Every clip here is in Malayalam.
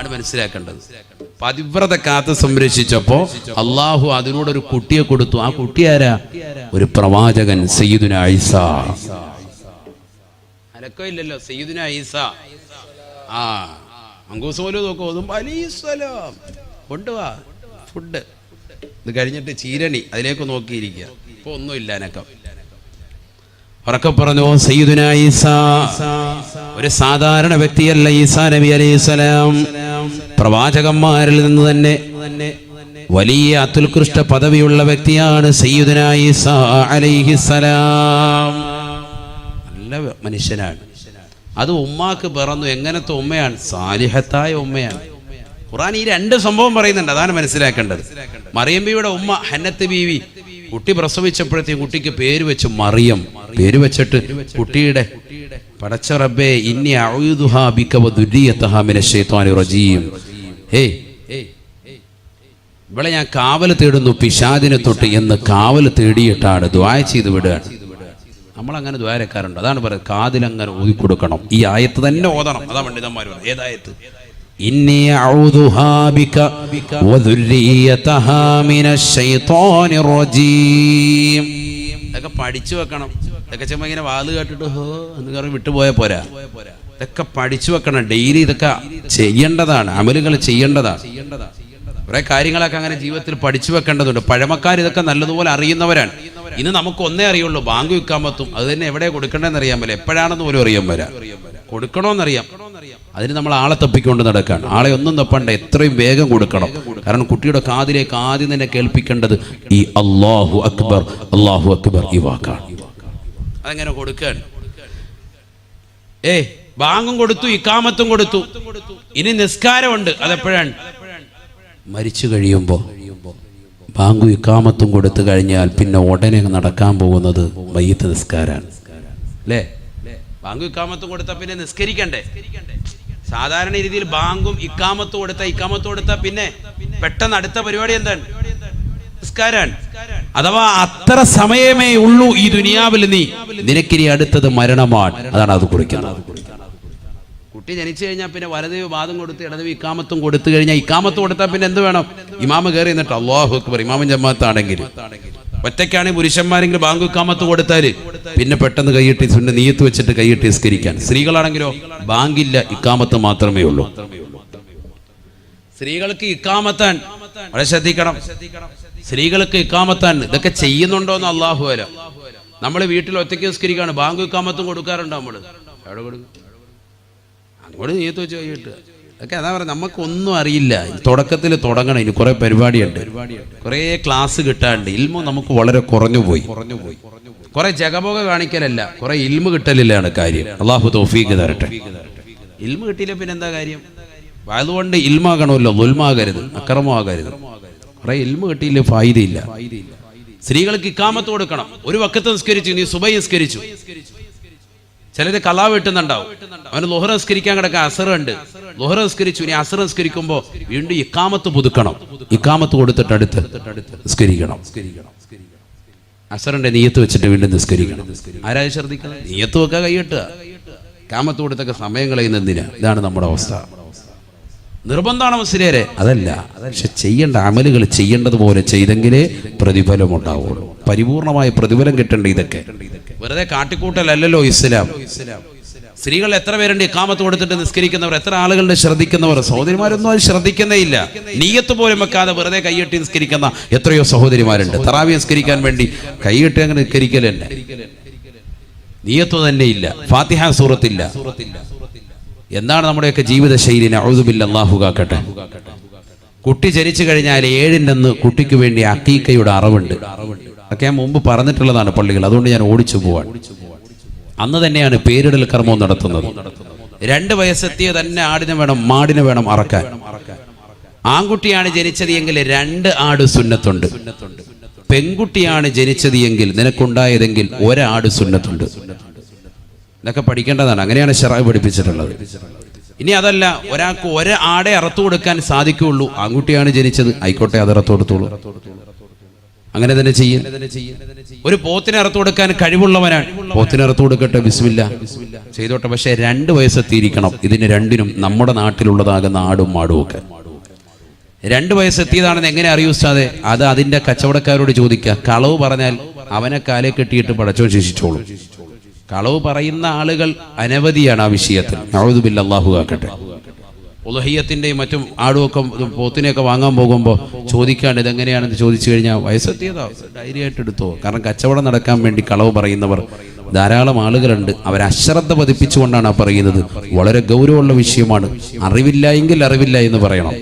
ആണ് മനസ്സിലാക്കേണ്ടത്. പതിവ്രത കാത്ത് സംരക്ഷിച്ചപ്പോ അള്ളാഹു അതിനോടൊരു കുട്ടിയെ കൊടുത്തു. ആ കുട്ടി ആരാ? ഒരു പ്രവാചകൻ, സയ്യിദുനാ ഈസാ. അലക്കോ ഇല്ലല്ലോ, സയ്യിദുനാ ഈസാ. മങ്കൂസ് പോലും നോക്കോ, അലൈഹിസ്സലാം കൊണ്ടുവാ ഫുഡ്. ഇത് കഴിഞ്ഞിട്ട് ചീരണി അതിലേക്ക് നോക്കിയിരിക്കുക. ഇപ്പൊ ഒന്നുമില്ല അനക്കം. ഉറക്കെ പറഞ്ഞു, സയ്യിദുനാ ഈസാ ഒരു സാധാരണ വ്യക്തിയല്ല. ഈസാ നബി അലൈഹിസ്സലാം പ്രവാചകന്മാരിൽ നിന്ന് തന്നെ വലിയ അത്യുത്കൃഷ്ട പദവിയുള്ള വ്യക്തിയാണ് സയ്യിദുനാ ഈസാ അലൈഹിസ്സലാം. നല്ല മനുഷ്യനാണ്. അത് ഉമ്മാക്ക് പിറന്നു. എങ്ങനത്തെ ഉമ്മയാണ്? സാലിഹത്തായ ഉമ്മയാണ്. ഖുർആൻ ഈ രണ്ട് സംഭവം പറയുന്നുണ്ട്, അതാണ് മനസ്സിലാക്കേണ്ടത്. മറിയം ബീവിയുടെ ഉമ്മ ഹന്നത്ത് ബീവി കുട്ടി പ്രസവിച്ചപ്പോഴത്തേക്ക് കുട്ടിക്ക് പേര് വെച്ച് മറിയം. പേര് വെച്ചിട്ട് കുട്ടിയുടെ പടച്ച റബ്ബേ ഇന്നി അഊദുഹാ ബിക വദുരിയതഹാ മിനശ് ശൈത്വാനിർ റജീം. ഇവിടെ ഞാൻ കാവൽ തേടുന്നു പിശാചിനെ തൊട്ട് എന്ന് കാവൽ തേടിയിട്ടാണ് ദുആ ചെയ്ത് വിടുകയാണ്. നമ്മളങ്ങനെ ദ്വാരക്കാരുണ്ട്. അതാണ് പറയുന്നത്, കാതിലങ്ങനെ ഊതിക്കൊടുക്കണം. ഈ ആയത്ത് തന്നെ ഓതണം. അതാ പണ്ഡിതന്മാർ പറയുന്നത്. ഏതായത്ത്? ഇന്നി അഊദുഹാ ബിക വദുരിയതഹാ മിനശ് ശൈത്വാനിർ റജീം. ഇതൊക്കെ പഠിച്ചു വെക്കണം. ഇതൊക്കെ ചുമ്മാ ഇങ്ങനെ വാല് കേട്ടിട്ട് ഹോ എന്ന് പറഞ്ഞ് വിട്ടുപോയാൽ പോരാ. ഇതൊക്കെ പഠിച്ചു വെക്കണം. ഡെയിലി ഇതൊക്കെ ചെയ്യേണ്ടതാണ്, അമലുകൾ ചെയ്യേണ്ടതാണ്. കുറെ കാര്യങ്ങളൊക്കെ അങ്ങനെ ജീവിതത്തിൽ പഠിച്ചു വെക്കേണ്ടതുണ്ട്. പഴമക്കാർ ഇതൊക്കെ നല്ലതുപോലെ അറിയുന്നവരാണ്. ഇന്ന് നമുക്ക് ഒന്നേ അറിയുള്ളൂ, ബാങ്ക് വിൽക്കാമത്തും. അത് തന്നെ എവിടെ കൊടുക്കണമെന്ന് അറിയാൻ പറ്റില്ല, എപ്പോഴാണെന്ന് പോലും അറിയാൻ വരാം. കൊടുക്കണമെന്നറിയാം, അതിന് നമ്മൾ ആളെ തപ്പിക്കൊണ്ട് നടക്കാൻ. ആളെ ഒന്നും തപ്പണ്ട, എത്രയും വേഗം കൊടുക്കണം. കാരണം കുട്ടിയുടെ കാതിലേക്ക് ആദ്യം തന്നെ കേൾപ്പിക്കേണ്ടത് ഈ അല്ലാഹു അക്ബർ, അല്ലാഹു അക്ബർ ഈ വാക്കാണ്. അതെങ്ങനെ കൊടുക്കാൻ? ബാങ്കും കൊടുത്തു, ഇക്കാമത്തും കൊടുത്തു, ഇനി നിസ്കാരമുണ്ട്. അതെപ്പോഴാണ്? മരിച്ചു കഴിയുമ്പോൾ. ബാങ്കും ഇക്കാമത്തും കൊടുത്തു കഴിഞ്ഞാൽ പിന്നെ ഉടനെ നടക്കാൻ പോകുന്നത് മയ്യിത്ത് നിസ്കാരാണ്. അല്ലേ? ബാങ്കും ഇക്കാമത്തും കൊടുത്താൽ പിന്നെ നിസ്കരിക്കണ്ടേ? സാധാരണ രീതിയിൽ ബാങ്കും ഇക്കാമത്തും കൊടുത്താൽ പിന്നെ പെട്ടെന്ന് അടുത്ത പരിപാടി എന്താണ്? നിസ്കാരാണ്. അഥവാ അത്ര സമയമേ ഉള്ളൂ ഈ ദുനിയാവിൽ. നിനക്കിനി അടുത്തത് മരണമാണ്. അതാണ് അത് കുറിക്കുന്നത്. കുട്ടി ജനിച്ചു കഴിഞ്ഞാൽ പിന്നെ വലതുവി വാദം കൊടുത്ത് ഇടതുവി ഇക്കാമത്തും കൊടുത്തു കഴിഞ്ഞാൽ, ഇക്കാമത്ത് കൊടുത്താൽ പിന്നെ എന്ത് വേണം? ഇമാമ് കയറി എന്നിട്ട് അല്ലാഹു അക്ബർ. ഇമാമും ജമാഅത്താണെങ്കിൽ ഒറ്റയ്ക്കാണെങ്കിൽ പുരുഷന്മാരെങ്കിലും ബാങ്ക് ഇക്കാമത്ത് കൊടുത്താൽ പിന്നെ പെട്ടെന്ന് കൈയിട്ട് നീയത്ത് വെച്ചിട്ട് കൈയിട്ട് നിസ്കരിക്കാൻ. സ്ത്രീകളാണെങ്കിലോ ബാങ്കില്ല, ഇക്കാമത്ത് മാത്രമേ ഉള്ളൂ. സ്ത്രീകൾക്ക് ഇക്കാമത്താൻ വളരെ ശ്രദ്ധിക്കണം. സ്ത്രീകൾക്ക് ഇക്കാമത്താൻ ഇതൊക്കെ ചെയ്യുന്നുണ്ടോന്ന് അല്ലാഹു അല. നമ്മൾ വീട്ടിൽ ഒറ്റയ്ക്ക് നിസ്കരിക്കാണ്, ബാങ്ക് ഇക്കാമത്തും കൊടുക്കാറുണ്ടോ? നമ്മൾ എവിടെ കൊടുക്കും? അങ്ങോട്ട് നീയത്ത് വെച്ച് കൈയിട്ട്. ഒക്കെ അതാ പറയുക, നമുക്കൊന്നും അറിയില്ല. തുടക്കത്തിൽ തുടങ്ങണം. ഇനി കുറെ പരിപാടിയുണ്ട്, കുറെ ക്ലാസ് കിട്ടാണ്ട്. ഇൽമു നമുക്ക് വളരെ കുറഞ്ഞു പോയി. കുറെ ജഗബോഗ കാണിക്കലല്ല, കുറെ ഇൽമു കിട്ടലില്ലാണ് കാര്യം. അള്ളാഹു തൗഫീഖ് തരട്ടെ. ഇൽമു കിട്ടിയില്ല പിന്നെ എന്താ കാര്യം? അതുകൊണ്ട് ഇൽമാകണമല്ലോ, ദുൽമാകരുത്, അക്രമമാകരുത്. കുറെ ഇൽമു കിട്ടിയില്ല, ഫായിദയില്ല. സ്ത്രീകൾക്ക് ഇക്കാമത്ത് കൊടുക്കണം. ഒരു വക്കത്ത് നിസ്കരിച്ചു, നീ സുബഹി നിസ്കരിച്ചു. ചിലര് കലാ വെട്ടുന്നുണ്ടാവും. അവന് ളുഹർ നിസ്കരിക്കാൻ കിടക്കാൻ അസറുണ്ട്. ളുഹർ നിസ്കരിച്ചു, ഇനി അസർ നിസ്കരിക്കുമ്പോൾ വീണ്ടും ഇക്കാമത്ത് പുതുക്കണം. ഇക്കാമത്ത് കൊടുത്തിട്ട് അടുത്ത് നിസ്കരിക്കണം. അസറിന്റെ നീയത്ത് വെച്ചിട്ട് വീണ്ടും നിസ്കരിക്കണം. ആരാ ശ്രദ്ധിക്കണം? നീയത്ത് വെക്കാൻ കൈയിട്ടുക. ഇക്കാമത്ത് കൊടുത്തൊക്കെ സമയം കളയുന്നതിനാ. ഇതാണ് നമ്മുടെ അവസ്ഥ. നിർബന്ധമാണ് മുസ്ലിയാരെ? അതല്ല. പക്ഷെ ചെയ്യേണ്ട അമലുകൾ ചെയ്യേണ്ടതുപോലെ ചെയ്തെങ്കിലേ പ്രതിഫലം ഉണ്ടാവുള്ളൂ. പരിപൂർണമായ പ്രതിഫലം കിട്ടേണ്ട ഇതൊക്കെ വെറുതെ കാട്ടിക്കൂട്ടലല്ലോ ഇസ്ലാം. സ്ത്രീകൾ എത്ര പേരുണ്ട് ഇഖാമത്ത് കൊടുത്തിട്ട് നിസ്കരിക്കുന്നവർ? എത്ര ആളുകളുടെ ശ്രദ്ധിക്കുന്നവർ? സഹോദരിമാരൊന്നും അത് ശ്രദ്ധിക്കുന്നേ ഇല്ല. നീയത്ത് പോലും വെക്കാതെ വെറുതെ കൈയ്യട്ടി നിസ്കരിക്കുന്ന എത്രയോ സഹോദരിമാരുണ്ട്. തറാവി നിസ്കരിക്കാൻ വേണ്ടി കൈയ്യട്ടി അങ്ങനെ നിസ്കരിക്കൽ തന്നെ. നീയത്ത് തന്നെ ഇല്ല, ഫാത്തിഹ സൂറത്തില്ല. എന്താണ് നമ്മുടെയൊക്കെ ജീവിത ശൈലി? നഊദു ബില്ലാഹി, അല്ലാഹു കാക്കട്ടെ. കുട്ടി ജനിച്ചു കഴിഞ്ഞാൽ 7 കുട്ടിക്ക് വേണ്ടി അഖീഖയുടെ അറവുണ്ട്. ഒക്കെ ഞാൻ മുമ്പ് പറഞ്ഞിട്ടുള്ളതാണ് പള്ളികൾ. അതുകൊണ്ട് ഞാൻ ഓടിച്ചു പോവാൻ. അന്ന് തന്നെയാണ് പേരിടൽ കർമ്മം നടത്തുന്നത്. 2 വയസ്സെത്തിയ തന്നെ മാടിനെ വേണം അറക്കാൻ. ആൺകുട്ടിയാണ് ജനിച്ചത് എങ്കിൽ 2 ആട് സുന്നത്തുണ്ട്. പെൺകുട്ടിയാണ് ജനിച്ചത് എങ്കിൽ, നിനക്കുണ്ടായതെങ്കിൽ 1 ആട് സുന്നത്തുണ്ട്. ഇതൊക്കെ പഠിക്കേണ്ടതാണ്. അങ്ങനെയാണ് ശറഅ് പഠിപ്പിച്ചിട്ടുള്ളത്. ഇനി അതല്ല, ഒരാൾക്ക് 1 ആടെ അറുത്തു കൊടുക്കാൻ സാധിക്കുകയുള്ളൂ. ആൺകുട്ടിയാണ് ജനിച്ചത്, ആയിക്കോട്ടെ, അത് അറുത്തു കൊടുത്തോളൂ. അങ്ങനെ തന്നെ ചെയ്യും. ഒരു പോത്തിനെ അറുത്തു കൊടുക്കാൻ കഴിവുള്ളവനാണ്, പോത്തിനെ അറുത്തു കൊടുക്കട്ടെ, ബിസ്മില്ലാ ചെയ്തോട്ടെ. പക്ഷെ 2 വയസ്സെത്തിയിരിക്കണം. ഇതിന് രണ്ടിനും നമ്മുടെ നാട്ടിലുള്ളതാകുന്ന ആടും മാടും ഒക്കെ 2 വയസ്സെത്തിയതാണെന്ന് എങ്ങനെ അറിയൂ ഉസ്താദേ? അത് അതിന്റെ കച്ചവടക്കാരോട് ചോദിക്കുക. കളവ് പറഞ്ഞാൽ അവനെ കാലെ കെട്ടിയിട്ട് പടച്ചോൻ ശിക്ഷിച്ചോളും. കളവ് പറയുന്ന ആളുകൾ അനവധിയാണ് ആ വിഷയത്തിൽ. അഊദു ബില്ലാഹി, അല്ലാഹു ആക്കട്ടെ. ഉളുഹിയ്യത്തിന്റെയും മറ്റും ആടുമൊക്കെ പോത്തിനെയൊക്കെ വാങ്ങാൻ പോകുമ്പോൾ ചോദിക്കാണ്ട് ഇതെങ്ങനെയാണെന്ന് ചോദിച്ചു കഴിഞ്ഞാൽ വയസ്സെത്തിയതോ ഡയറി ആയിട്ട് എടുത്തോ. കാരണം കച്ചവടം നടക്കാൻ വേണ്ടി കളവ് പറയുന്നവർ ധാരാളം ആളുകളുണ്ട്. അവർ അശ്രദ്ധ പതിപ്പിച്ചുകൊണ്ടാണ് ആ പറയുന്നത്. വളരെ ഗൗരവമുള്ള വിഷയമാണ്. അറിവില്ല എങ്കിൽ അറിവില്ല എന്ന് പറയണം.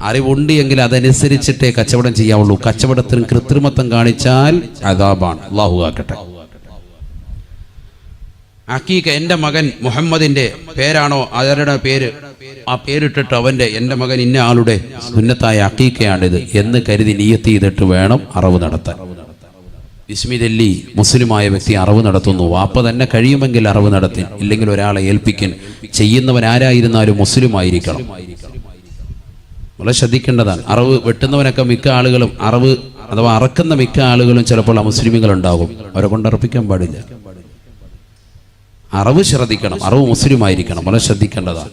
അറിവുണ്ട് എങ്കിൽ അതനുസരിച്ചിട്ടേ കച്ചവടം ചെയ്യാവുള്ളൂ. കച്ചവടത്തിന് കൃത്രിമത്വം കാണിച്ചാൽ അദാബാണ്. അല്ലാഹു ആക്കട്ടെ. അക്കീക്ക, എൻ്റെ മകൻ മുഹമ്മദിന്റെ പേരാണോ അവരുടെ പേര്, ആ പേരിട്ടിട്ട് എൻ്റെ മകൻ ഇന്ന ആളുടെ സുന്നത്തായ അക്കീക്കയാണിത് എന്ന് കരുതി നിയ്യത്ത് ചെയ്തിട്ട് വേണം അറവ് നടത്താൻ. ബിസ്മില്ലി മുസ്ലിമായ വ്യക്തി അറവ് നടത്തുന്നു. വാപ്പ തന്നെ കഴിയുമെങ്കിൽ അറവ് നടത്തി, ഇല്ലെങ്കിൽ ഒരാളെ ഏൽപ്പിക്കൻ. ചെയ്യുന്നവൻ ആരായിരുന്നാലും മുസ്ലിം ആയിരിക്കണം. വളരെ ശ്രദ്ധിക്കേണ്ടതാണ്. അറവ് വെട്ടുന്നവനൊക്കെ മിക്ക ആളുകളും, അറവ് അഥവാ അറക്കുന്ന മിക്ക ആളുകളും ചിലപ്പോൾ അമുസ്ലിമികൾ ഉണ്ടാകും. അവരെ കൊണ്ട് അറപ്പിക്കാൻ പാടില്ല. അറവ് ശ്രദ്ധിക്കണം. അറവ് മുസ്ലിം ആയിരിക്കണം. വളരെ ശ്രദ്ധിക്കേണ്ടതാണ്.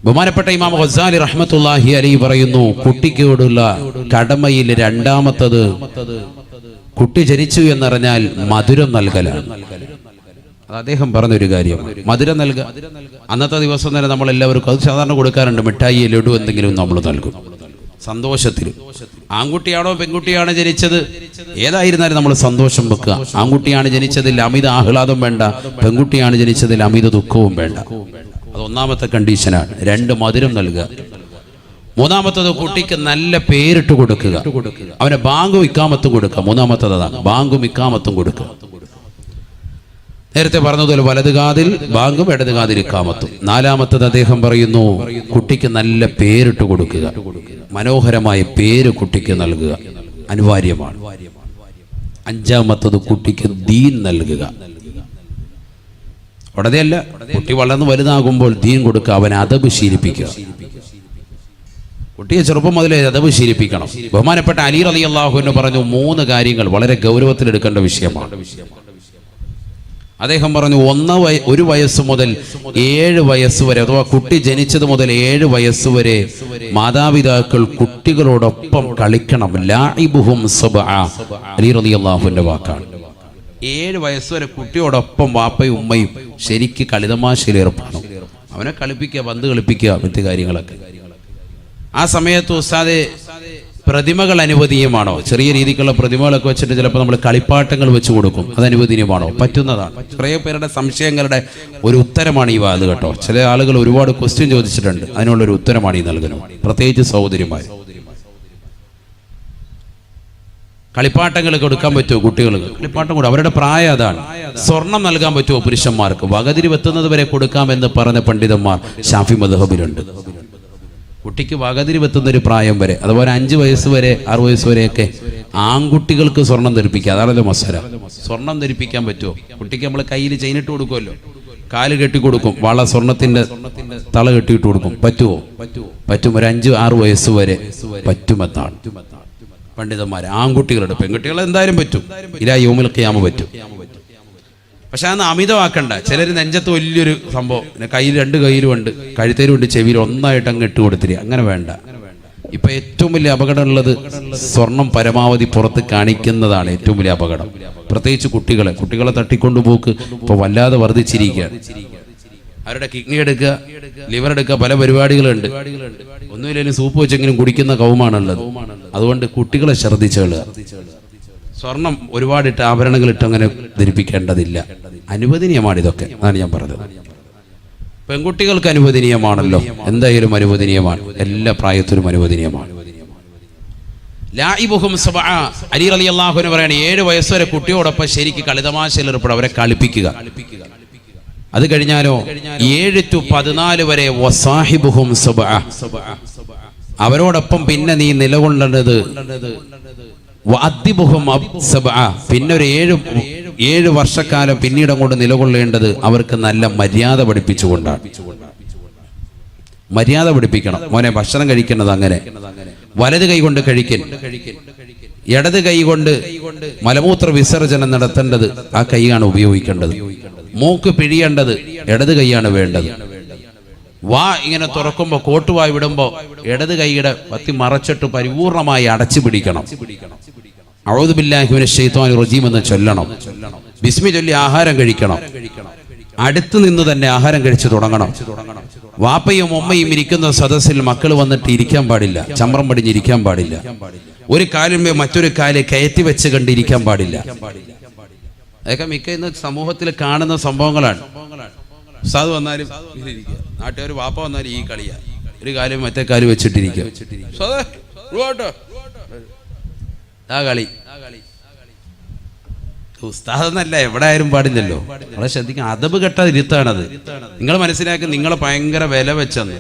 ബഹുമാനപ്പെട്ട ഇമാം ഗസാലി റഹ്മത്തുള്ളാഹി അലൈഹി പറയുന്നു, കുട്ടിക്കോടുള്ള കടമയിൽ രണ്ടാമത്തത് കുട്ടി ജനിച്ചു എന്നറിഞ്ഞാൽ മധുരം നൽകലാണ്. അത് അദ്ദേഹം പറഞ്ഞൊരു കാര്യമാണ്. മധുരം നൽകുക. അന്നത്തെ ദിവസം തന്നെ നമ്മളെല്ലാവർക്കും അത് സാധാരണ കൊടുക്കാറുണ്ട്. മിഠായി, ലഡു എന്തെങ്കിലും നമ്മൾ നൽകും സന്തോഷത്തിൽ. ആൺകുട്ടിയാണോ പെൺകുട്ടിയാണോ ജനിച്ചത്, ഏതായിരുന്നാലും നമ്മൾ സന്തോഷം വെക്കുക. ആൺകുട്ടിയാണ് ജനിച്ചതിൽ അമിത ആഹ്ലാദം വേണ്ട, പെൺകുട്ടിയാണ് ജനിച്ചതിൽ അമിത ദുഃഖവും വേണ്ട. അത് ഒന്നാമത്തെ കണ്ടീഷനാണ്. 2 മധുരം നൽകുക. മൂന്നാമത്തത് കുട്ടിക്ക് നല്ല പേരിട്ട് കൊടുക്കുക. അവനെ ബാങ്കും ഇക്കാമത്തും കൊടുക്കുക. മൂന്നാമത്തത് അതാണ്, ബാങ്കും ഇക്കാമത്തും കൊടുക്കുക. നേരത്തെ പറഞ്ഞതുപോലെ വലത് കാതിൽ ബാങ്കും ഇടത് കാതിൽ ഇക്കാമത്തും. നാലാമത്തത് അദ്ദേഹം പറയുന്നു, കുട്ടിക്ക് നല്ല പേരിട്ട് കൊടുക്കുക. മനോഹരമായ പേര് കുട്ടിക്ക് നൽകുക അനിവാര്യമാണ്. 5-മത്തത് കുട്ടിക്ക് ദീൻ നൽകുക. ഉടനെയല്ല, കുട്ടി വളർന്ന് വലുതാകുമ്പോൾ ദീൻ കൊടുക്കുക. അവൻ അദബ് ശീലിപ്പിക്കുക. കുട്ടിയെ ചെറുപ്പം മുതലേ അദബ് ശീലിപ്പിക്കണം. ബഹുമാനപ്പെട്ട അലി റളിയല്ലാഹു അൻഹു പറഞ്ഞു 3 കാര്യങ്ങൾ വളരെ ഗൗരവത്തിലെടുക്കേണ്ട വിഷയമാണ്. അദ്ദേഹം പറഞ്ഞു, 1 വയസ്സ് മുതൽ 7 വയസ്സ് വരെ, അഥവാ കുട്ടി ജനിച്ചത് മുതൽ 7 വയസ്സ് വരെ മാതാപിതാക്കൾ കുട്ടികളോടൊപ്പം കളിക്കണം. ലാഇബുഹും സബ്ആ, അലി റളിയല്ലാഹു അൻഹു വാക്കാണ്. 7 വയസ്സ് വരെ കുട്ടിയോടൊപ്പം വാപ്പയും ഉമ്മയും ശരിക്ക് കളിതമാശയിൽ ഏർപ്പെടണം. അവനെ കളിപ്പിക്കുക, പന്ത് കളിപ്പിക്കുക, മറ്റു കാര്യങ്ങളൊക്കെ. ആ സമയത്ത് ഉസ്താദെ പ്രതിമകൾ അനുവദനീയമാണോ? ചെറിയ രീതിക്കുള്ള പ്രതിമകളൊക്കെ വെച്ചിട്ട് ചിലപ്പോൾ നമ്മൾ കളിപ്പാട്ടങ്ങൾ വെച്ച് കൊടുക്കും. അത് അനുവദനീയമാണോ? പറ്റുന്നതാണ്. കുറേ പേരുടെ സംശയങ്ങളുടെ ഒരു ഉത്തരമാണ് ഈ വാത് കേട്ടോ. ചില ആളുകൾ ഒരുപാട് ക്വസ്റ്റ്യൻ ചോദിച്ചിട്ടുണ്ട്. അതിനുള്ളൊരു ഉത്തരമാണ് ഈ നൽകുന്നത്. പ്രത്യേകിച്ച് സഹോദരിമാർ, കളിപ്പാട്ടങ്ങൾ കൊടുക്കാൻ പറ്റുമോ കുട്ടികൾക്ക്? കളിപ്പാട്ടം കൂടെ അവരുടെ പ്രായം അതാണ്. സ്വർണം നൽകാൻ പറ്റുമോ പുരുഷന്മാർക്ക്? വകതിരി വെത്തുന്നത് വരെ കൊടുക്കാമെന്ന് പറഞ്ഞ പണ്ഡിതന്മാർ ഷാഫി മദ്ഹബിലുണ്ട്. കുട്ടിക്ക് വകതിരി വെത്തുന്നൊരു പ്രായം വരെ, അതുപോലെ 5 വയസ്സ് വരെ 6 വയസ്സ് വരെയൊക്കെ ആൺകുട്ടികൾക്ക് സ്വർണം ധരിപ്പിക്കുക. അതാണല്ലോ മസല. സ്വർണം ധരിപ്പിക്കാൻ പറ്റുമോ? കുട്ടിക്ക് നമ്മൾ കയ്യിൽ ചെയിനിട്ട് കൊടുക്കുമല്ലോ, കാല് കെട്ടിക്കൊടുക്കും, വള സ്വർണത്തിന്റെ തള കെട്ടിയിട്ട് കൊടുക്കും. പറ്റുമോ? പറ്റും. ഒരു 5-6 വയസ്സ് വരെ പറ്റുമെന്നാണ് പണ്ഡിതന്മാർ. ആൺകുട്ടികളുടെ, പെൺകുട്ടികൾ എന്തായാലും പറ്റും. ഇലാ യൗമിൽ ഖിയാമ പറ്റും. പക്ഷെ അന്ന് അമിതമാക്കണ്ട. ചിലർ നെഞ്ചത്ത് വലിയൊരു സംഭവം, കയ്യിൽ 2 കയ്യിലും ഉണ്ട്, കഴുത്തേലും ഉണ്ട്, ചെവിയിൽ ഒന്നായിട്ട് അങ്ങ് ഇട്ട് കൊടുത്തിരി. അങ്ങനെ വേണ്ട. ഇപ്പൊ ഏറ്റവും വലിയ അപകടമുള്ളത് സ്വർണം പരമാവധി പുറത്ത് കാണിക്കുന്നതാണ് ഏറ്റവും വലിയ അപകടം. പ്രത്യേകിച്ച് കുട്ടികളെ തട്ടിക്കൊണ്ടുപോക്ക് ഇപ്പൊ വല്ലാതെ വർദ്ധിച്ചിരിക്കുകയാണ്. അവരുടെ കിഡ്നി എടുക്കുക, ലിവർ എടുക്കുക, പല പരിപാടികളുണ്ട്. ഒന്നുമില്ലെങ്കിലും സൂപ്പ് വെച്ചെങ്കിലും കുടിക്കുന്ന കൗമാണുള്ളത്. അതുകൊണ്ട് കുട്ടികളെ ശ്രദ്ധിച്ചുകൊള്ളുക. സ്വർണം ഒരുപാടിട്ട് ആഭരണങ്ങൾ ഇട്ട് അങ്ങനെ ധരിപ്പിക്കേണ്ടതില്ല. അനുവദനീയമാണ് ഇതൊക്കെ. അതാണ് ഞാൻ പറഞ്ഞത്. പെൺകുട്ടികൾക്ക് അനുവദനീയമാണല്ലോ, എന്തായാലും അനുവദനീയമാണ്. എല്ലാ പ്രായത്തിലും അനുവദനീയമാണ്. ലാഇബുഹും സബ്ആ, അലി റളിയല്ലാഹു അൻഹു പറയാണ്, 7 വയസ്സ് വരെ കുട്ടിയോടൊപ്പം ശരിക്ക് കളിതമാശയിൽ ഏർപ്പെടുക, അവരെ കളിപ്പിക്കുക. അത് കഴിഞ്ഞാലോ 7 to 14 വരെ വസാഹിബുഹും സബ്ആ, അവരോടൊപ്പം പിന്നെ നീ നിലകൊള്ളേണ്ടത് പിന്നെ ഒരു 7 വർഷക്കാലം പിന്നീട് അങ്ങോട്ട് നിലകൊള്ളേണ്ടത് അവർക്ക് നല്ല മര്യാദ പഠിപ്പിച്ചുകൊണ്ടാണ്. മര്യാദ പഠിപ്പിക്കണം. മോനെ ഭക്ഷണം കഴിക്കുന്നത് അങ്ങനെ, വലത് കൈ കൊണ്ട് കഴിക്കൽ, ഇടത് കൈ കൊണ്ട് മലമൂത്ര വിസർജനം നടത്തേണ്ടത് ആ കൈയാണ് ഉപയോഗിക്കേണ്ടത്. മൂക്ക് പിഴിയേണ്ടത് ഇടത് കൈയാണ് വേണ്ടത്. വാ ഇങ്ങനെ തുറക്കുമ്പോൾ, കോട്ടുവായി വിടുമ്പോൾ ഇടത് കൈയുടെ പത്തി മറച്ചിട്ട് പരിപൂർണമായി അടച്ചു പിടിക്കണം. അഊദു ബില്ലാഹി മിനശ് ശൈത്വാനിർ റജീം എന്ന് ചൊല്ലണം. ബിസ്മി ചൊല്ലി ആഹാരം കഴിക്കണം. അടുത്ത് നിന്ന് തന്നെ ആഹാരം കഴിച്ചു തുടങ്ങണം. വാപ്പയും ഉമ്മയും ഇരിക്കുന്ന സദസ്സിൽ മക്കൾ വന്നിട്ട് ഇരിക്കാൻ പാടില്ല, ചമ്രം പടിഞ്ഞിരിക്കാൻ പാടില്ല. ഒരു കാലിന്മേൽ മറ്റൊരു കാല് കയറ്റി വെച്ച് കണ്ടിരിക്കാൻ പാടില്ല. അതൊക്കെ മിക്ക ഇന്ന് സമൂഹത്തിൽ കാണുന്ന സംഭവങ്ങളാണ്. ഉസ്താദ് വന്നാലും നാട്ടുകാർ, വാപ്പ വന്നാലും ഈ കളിയാ, ഒരു കാലും മറ്റേ കാല് വെച്ചിട്ടിരിക്കുക. ആ കളി ഉസ്താദെന്നല്ല, എവിടെ ആയാലും പാടില്ലല്ലോ. നമ്മളെ ശ്രദ്ധിക്കുക, അദബ് കെട്ട ഇരുത്താണത്. നിങ്ങൾ മനസ്സിലാക്കി, നിങ്ങളെ ഭയങ്കര വില വെച്ചെന്ന്.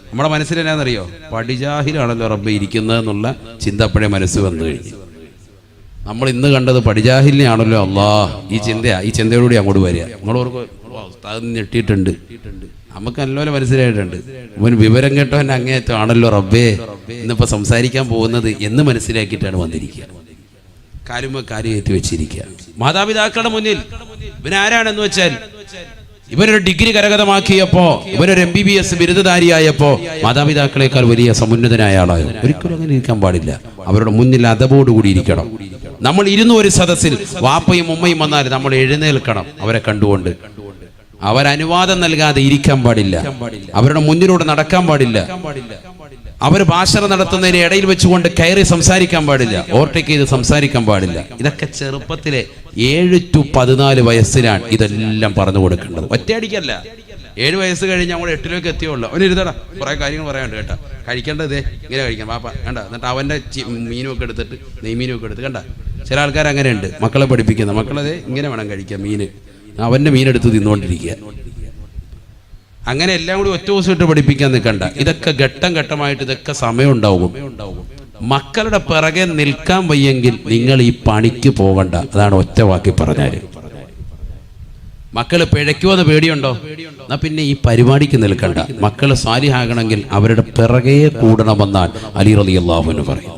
നമ്മുടെ മനസ്സിലെന്നാന്നറിയോ, പടിജാഹിലാണല്ലോ റബ്ബ് ഇരിക്കുന്നതെന്നുള്ള ചിന്ത അപ്പോഴേ മനസ്സ് വന്നു കഴിഞ്ഞു. നമ്മൾ ഇന്ന് കണ്ടത് പടിജാഹിലിനെയാണല്ലോ. അള്ളാഹ്, ഈ ചിന്തയോടുകൂടി അങ്ങോട്ട് വരിക. നിങ്ങളോർക്ക് ഉസ്താദ് ഞെട്ടിയിട്ടുണ്ട്, നമുക്ക് നല്ലപോലെ മനസ്സിലായിട്ടുണ്ട്. അവൻ വിവരം കേട്ടോ എന്നെ അങ്ങേയറ്റം ആണല്ലോ റബ്ബേ ഇന്നിപ്പോ സംസാരിക്കാൻ പോകുന്നത് എന്ന് മനസ്സിലാക്കിയിട്ടാണ് വന്നിരിക്കുക. കാലുമ കാര്യമായിട്ട് വെച്ചിരിക്കുക. മാതാപിതാക്കളുടെ മുന്നിൽ ഇവനാരാണെന്ന് വെച്ചാൽ, ഇവനൊരു ഡിഗ്രി കരഗതമാക്കിയപ്പോ, ഇവനൊരു MBBS ബിരുദധാരിയായപ്പോ മാതാപിതാക്കളെക്കാൾ വലിയ സമുന്നതനായ ആളായോ? ഒരിക്കലും അങ്ങനെ ഇരിക്കാൻ പാടില്ല. അവരുടെ മുന്നിൽ അദബോടുകൂടി ഇരിക്കണം. നമ്മൾ ഇരുന്ന ഒരു സദസ്സിൽ വാപ്പയും ഉമ്മയും വന്നാൽ നമ്മൾ എഴുന്നേൽക്കണം. അവരെ കണ്ടുകൊണ്ട് അവരനുവാദം നൽകാതെ ഇരിക്കാൻ പാടില്ല. അവരുടെ മുന്നിലൂടെ നടക്കാൻ പാടില്ല. അവർ ഭാഷണം നടത്തുന്നതിന് ഇടയിൽ വെച്ചുകൊണ്ട് കയറി സംസാരിക്കാൻ പാടില്ല. ഓവർടേക്ക് ചെയ്ത് സംസാരിക്കാൻ പാടില്ല. ഇതൊക്കെ ചെറുപ്പത്തിലെ 7 to 14 വയസ്സിലാണ് ഇതെല്ലാം പറഞ്ഞു കൊടുക്കേണ്ടത്. ഒറ്റയടിക്കല്ല. 7 വയസ്സ് കഴിഞ്ഞ് നമ്മൾ 8ലേക്ക് എത്തിയുള്ളൂ. അവന് ഇരുതടാ, കുറെ കാര്യങ്ങൾ പറയാനുണ്ട് കേട്ടോ. കഴിക്കേണ്ടത് ഇങ്ങനെ കഴിക്കണം പാപ്പ കണ്ട. എന്നിട്ട് അവൻ്റെ മീനുമൊക്കെ എടുത്തിട്ട്, നെയ്മീനുമൊക്കെ എടുത്ത് കണ്ട. ചില ആൾക്കാർ അങ്ങനെയുണ്ട്, മക്കളെ പഠിപ്പിക്കുന്ന. മക്കളതെ ഇങ്ങനെ വേണം കഴിക്കാൻ മീന്, അവൻ്റെ മീനെടുത്ത് തിന്നുകൊണ്ടിരിക്കുക. അങ്ങനെ എല്ലാം കൂടി ഒറ്റ ദിവസം ഇട്ട് പഠിപ്പിക്കാൻ നിൽക്കണ്ട. ഇതൊക്കെ ഘട്ടം ഘട്ടമായിട്ട് ഇതൊക്കെ സമയം ഉണ്ടാവും. മക്കളുടെ പിറകെ നിൽക്കാൻ വയ്യെങ്കിൽ നിങ്ങൾ ഈ പണിക്ക് പോകണ്ട. അതാണ് ഒറ്റ വാക്കി പറഞ്ഞാൽ. മക്കൾ പിഴയ്ക്കുമെന്ന് പേടിയുണ്ടോ? എന്നാ പിന്നെ ഈ പരിപാടിക്ക് നിൽക്കണ്ട. മക്കൾ സാലിഹാകണമെങ്കിൽ അവരുടെ പിറകെ കൂടണമെന്നാണ് അലി റളിയല്ലാഹു അൻഹു പറയും.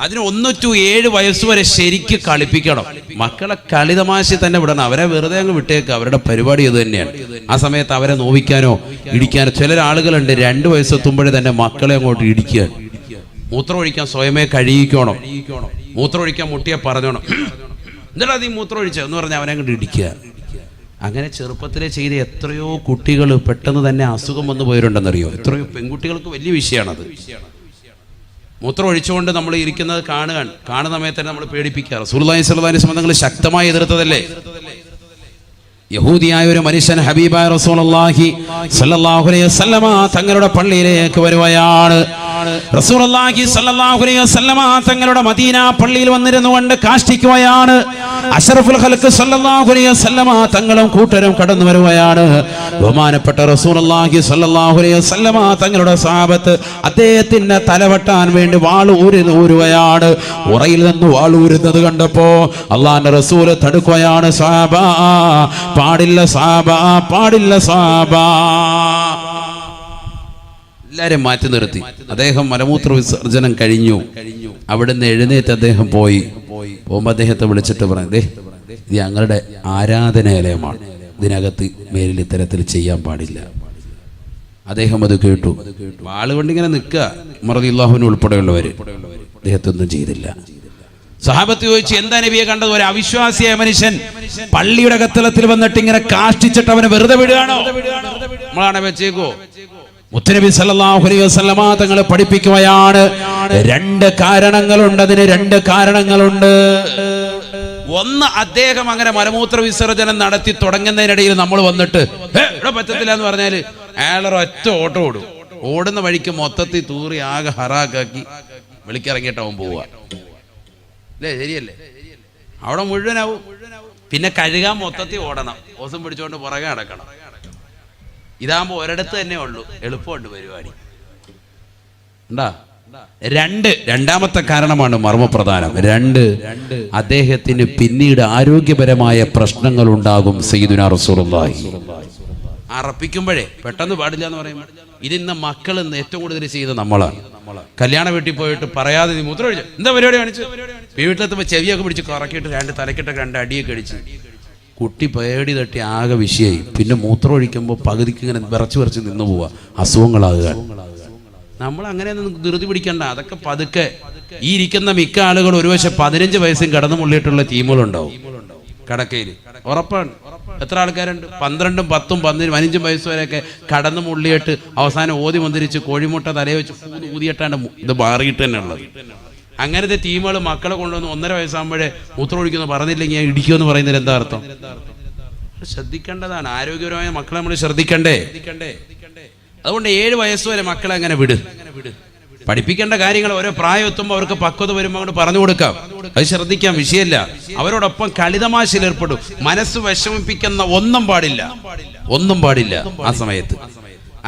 അതിന് 1 to 7 വയസ്സ് വരെ ശരിക്ക് കളിപ്പിക്കണം. മക്കളെ കളിതമാശി തന്നെ വിടണം. അവരെ വെറുതെ അങ്ങ് വിട്ടേക്ക്. അവരുടെ പരിപാടി ഇത് തന്നെയാണ്. ആ സമയത്ത് അവരെ നോവിക്കാനോ ഇടിക്കാനോ ചില ആളുകളുണ്ട്. 2 വയസ്സെത്തുമ്പോഴേ തന്നെ മക്കളെ അങ്ങോട്ട് ഇടിക്കുക. മൂത്രമൊഴിക്കാൻ സ്വയമേ കഴിയിക്കണം. മൂത്രമൊഴിക്കാൻ മുട്ടിയെ പറഞ്ഞോണം. എന്നിട്ടാ നീ മൂത്രമൊഴിച്ച എന്ന് പറഞ്ഞാൽ അവനെ അങ്ങോട്ട് ഇടിക്കുക. അങ്ങനെ ചെറുപ്പത്തിലെ ചെയ്ത എത്രയോ കുട്ടികൾ പെട്ടെന്ന് തന്നെ അസുഖം വന്നു പോയിട്ടുണ്ടെന്നറിയോ? എത്രയോ പെൺകുട്ടികൾക്ക് വലിയ വിഷയമാണത്. മൂത്രം ഒഴിച്ചുകൊണ്ട് നമ്മൾ ഇരിക്കുന്നത് കാണുന്ന സമയത്ത് തന്നെ നമ്മൾ പേടിപ്പിക്കുക. റസൂലുള്ളാഹി സ്വല്ലല്ലാഹു അലൈഹി വസല്ലം തങ്ങൾ ശക്തമായി എതിർത്തതല്ലേ? യഹൂദിയായ ഒരു മനുഷ്യൻ ഹബീബായ റസൂലുള്ളാഹി സ്വല്ലല്ലാഹു അലൈഹി വസല്ലമ തങ്ങളുടെ പള്ളിയിലേക്ക് വരുകയാണ്. റസൂലുള്ളാഹി സ്വല്ലല്ലാഹു അലൈഹി വസല്ലമ തങ്ങളുടെ മദീന പള്ളിയിൽ വന്നിരുന്നുകൊണ്ട് കാഷ്ടിക്കുകയാണ്. അഷ്റഫുൽ ഖൽഖ് സ്വല്ലല്ലാഹു അലൈഹി വസല്ലമ തങ്ങളും കൂട്ടരും കടന്നു വരുകയാണ്. ബഹുമാനപ്പെട്ട റസൂലുള്ളാഹി സ്വല്ലല്ലാഹു അലൈഹി വസല്ലമ തങ്ങളുടെ സ്വഹാബത്ത് അദ്ദേഹത്തിന്റെ തലവെട്ടാൻ വേണ്ടി വാൾ ഊരുകയാണ്. ഉറയിൽ നിന്ന് വാൾ ഊരുന്നത് കണ്ടപ്പോ അല്ലാഹുവിന്റെ റസൂൽ തടുക്കുകയാണ്. സ്വഹാബ, പാടില്ല സ്വഹാബ, പാടില്ല സ്വഹാബ. എല്ലാരും മാറ്റി നിർത്തി. അദ്ദേഹം മലമൂത്ര വിസർജനം കഴിഞ്ഞു. അവിടുന്ന് എഴുന്നേറ്റ് അദ്ദേഹം പോകുമ്പോൾ അദ്ദേഹത്തെ വിളിച്ചിട്ട് പറഞ്ഞു, ഇത് ഞങ്ങളുടെ ആരാധനാലയമാണ്, ഇതിനകത്ത് മേലിൽ ഇത്തരത്തിൽ ചെയ്യാൻ പാടില്ല. അദ്ദേഹം അത് കേട്ടു. വാളുകൊണ്ട് ഇങ്ങനെ നിൽക്കുക. ഉമർ റളിയല്ലാഹു അൻഹു ഉൾപ്പെടെയുള്ളവര് അദ്ദേഹത്തൊന്നും ചെയ്തില്ല. സഹാബത്ത് ചോദിച്ചു, എന്താ നബിയെ കണ്ടത്? ഒരു അവിശ്വാസിയായ മനുഷ്യൻ പള്ളിയുടെ കത്തളത്തിൽ വന്നിട്ട് ഇങ്ങനെ കാഷ്ടിച്ചിട്ട് അവനെ വെറുതെ വിടുകയാണോ? നമ്മളാണ് വെച്ചേക്കോ? മുത്തനബി സല്ലല്ലാഹു അലൈഹി വസല്ലമ തങ്ങൾ പഠിപ്പിക്കുകയാണ്. 2 കാരണങ്ങളുണ്ട്. അതിന് 2 കാരണങ്ങളുണ്ട്. ഒന്ന്, അദ്ദേഹം അങ്ങനെ മലമൂത്ര വിസർജനം നടത്തി തുടങ്ങുന്നതിനിടയിൽ നമ്മൾ വന്നിട്ട് ഇവിടെ പറ്റത്തില്ല എന്ന് പറഞ്ഞാൽ അയാളൊരു ഒറ്റ ഓട്ടം ഓടും. ഓടുന്ന വഴിക്ക് മൊത്തത്തിൽ തൂറി ആകെ ഹറാക്കാക്കി വിളിക്കിറങ്ങിയിട്ടാവും പോവുക. അല്ലേ? ശരിയല്ലേ? അവിടെ മുഴുവനാവും. പിന്നെ കഴുകാൻ മൊത്തത്തിൽ ഓടണം. ഓസം പിടിച്ചോണ്ട് പുറകെ നടക്കണം. ഇതാകുമ്പോ ഒരിടത്ത് തന്നെ ഉള്ളൂ, എളുപ്പമുണ്ട് പരിപാടി. ഉണ്ടാ? 2, രണ്ടാമത്തെ കാരണമാണ് മർമ്മപ്രധാനം. 2, അദ്ദേഹത്തിന് പിന്നീട് ആരോഗ്യപരമായ പ്രശ്നങ്ങൾ ഉണ്ടാകും. സയ്യിദുനാ റസൂലുള്ളാഹി അറപ്പിക്കുമ്പോഴേ പെട്ടെന്ന് പാടില്ല എന്ന് പറയുമ്പോൾ ഇതിന്ന് മക്കൾ ഏറ്റവും കൂടുതൽ ചെയ്യുന്നത് നമ്മളാണ്. കല്യാണ വീട്ടിൽ പോയിട്ട് പറയാതെ നീ മൂത്രം ഒഴിച്ചു എന്താ പരിപാടി കാണിച്ചു, വീട്ടിലെത്തുമ്പോൾ ചെവിയൊക്കെ പിടിച്ച് കറക്കിയിട്ട് തലക്കിട്ടൊക്കെ 2 അടിയൊക്കെ അടിച്ച് കുട്ടി പേടി തട്ടി ആകെ വിഷയമായി. പിന്നെ മൂത്രം ഒഴിക്കുമ്പോൾ പകുതിക്ക് ഇങ്ങനെ വിറച്ച് നിന്ന് പോവുക, അസുഖങ്ങളാകുക. നമ്മൾ അങ്ങനെയൊന്നും ധൃതി പിടിക്കണ്ട. അതൊക്കെ പതുക്കെ. ഈ ഇരിക്കുന്ന മിക്ക ആളുകൾ ഒരുപക്ഷെ 15 വയസ്സും കടന്നു മുള്ളിയിട്ടുള്ള ടീമുകളുണ്ടാവും കടക്കയിൽ, ഉറപ്പാണ്. എത്ര ആൾക്കാരുണ്ട് 12ഉം 10ഉം 15 വയസ്സ് വരെയൊക്കെ കടന്നു മുള്ളിയിട്ട് അവസാനം ഓതി മന്ദിരിച്ച് കോഴിമുട്ട തലയെ വെച്ച് ഊതിയിട്ടാണ് ഇത് മാറിയിട്ട് തന്നെ ഉള്ളത്. അങ്ങനത്തെ ടീമുകൾ മക്കളെ കൊണ്ടുവന്ന് 1.5 വയസ്സാകുമ്പോഴേ മൂത്രം ഒഴിക്കുന്നു പറഞ്ഞില്ലെങ്കിൽ ഞാൻ ഇടിക്കുമെന്ന് പറയുന്നതിൽ എന്താ അർത്ഥം? ശ്രദ്ധിക്കേണ്ടതാണ്. ആരോഗ്യപരമായ മക്കളെ നമ്മൾ ശ്രദ്ധിക്കണ്ടേ? അതുകൊണ്ട് 7 വയസ്സ് വരെ മക്കളെ അങ്ങനെ വിട്. പഠിപ്പിക്കേണ്ട കാര്യങ്ങൾ ഓരോ പ്രായം എത്തുമ്പോൾ അവർക്ക് പക്വത വരുമ്പോൾ അങ്ങോട്ട് പറഞ്ഞു കൊടുക്കാം, അത് ശ്രദ്ധിക്കാം, വിഷയമല്ല. അവരോടൊപ്പം കളിതമാശയിൽ ഏർപ്പെടും. മനസ്സ് വിഷമിപ്പിക്കുന്ന ഒന്നും പാടില്ല ആ സമയത്ത്.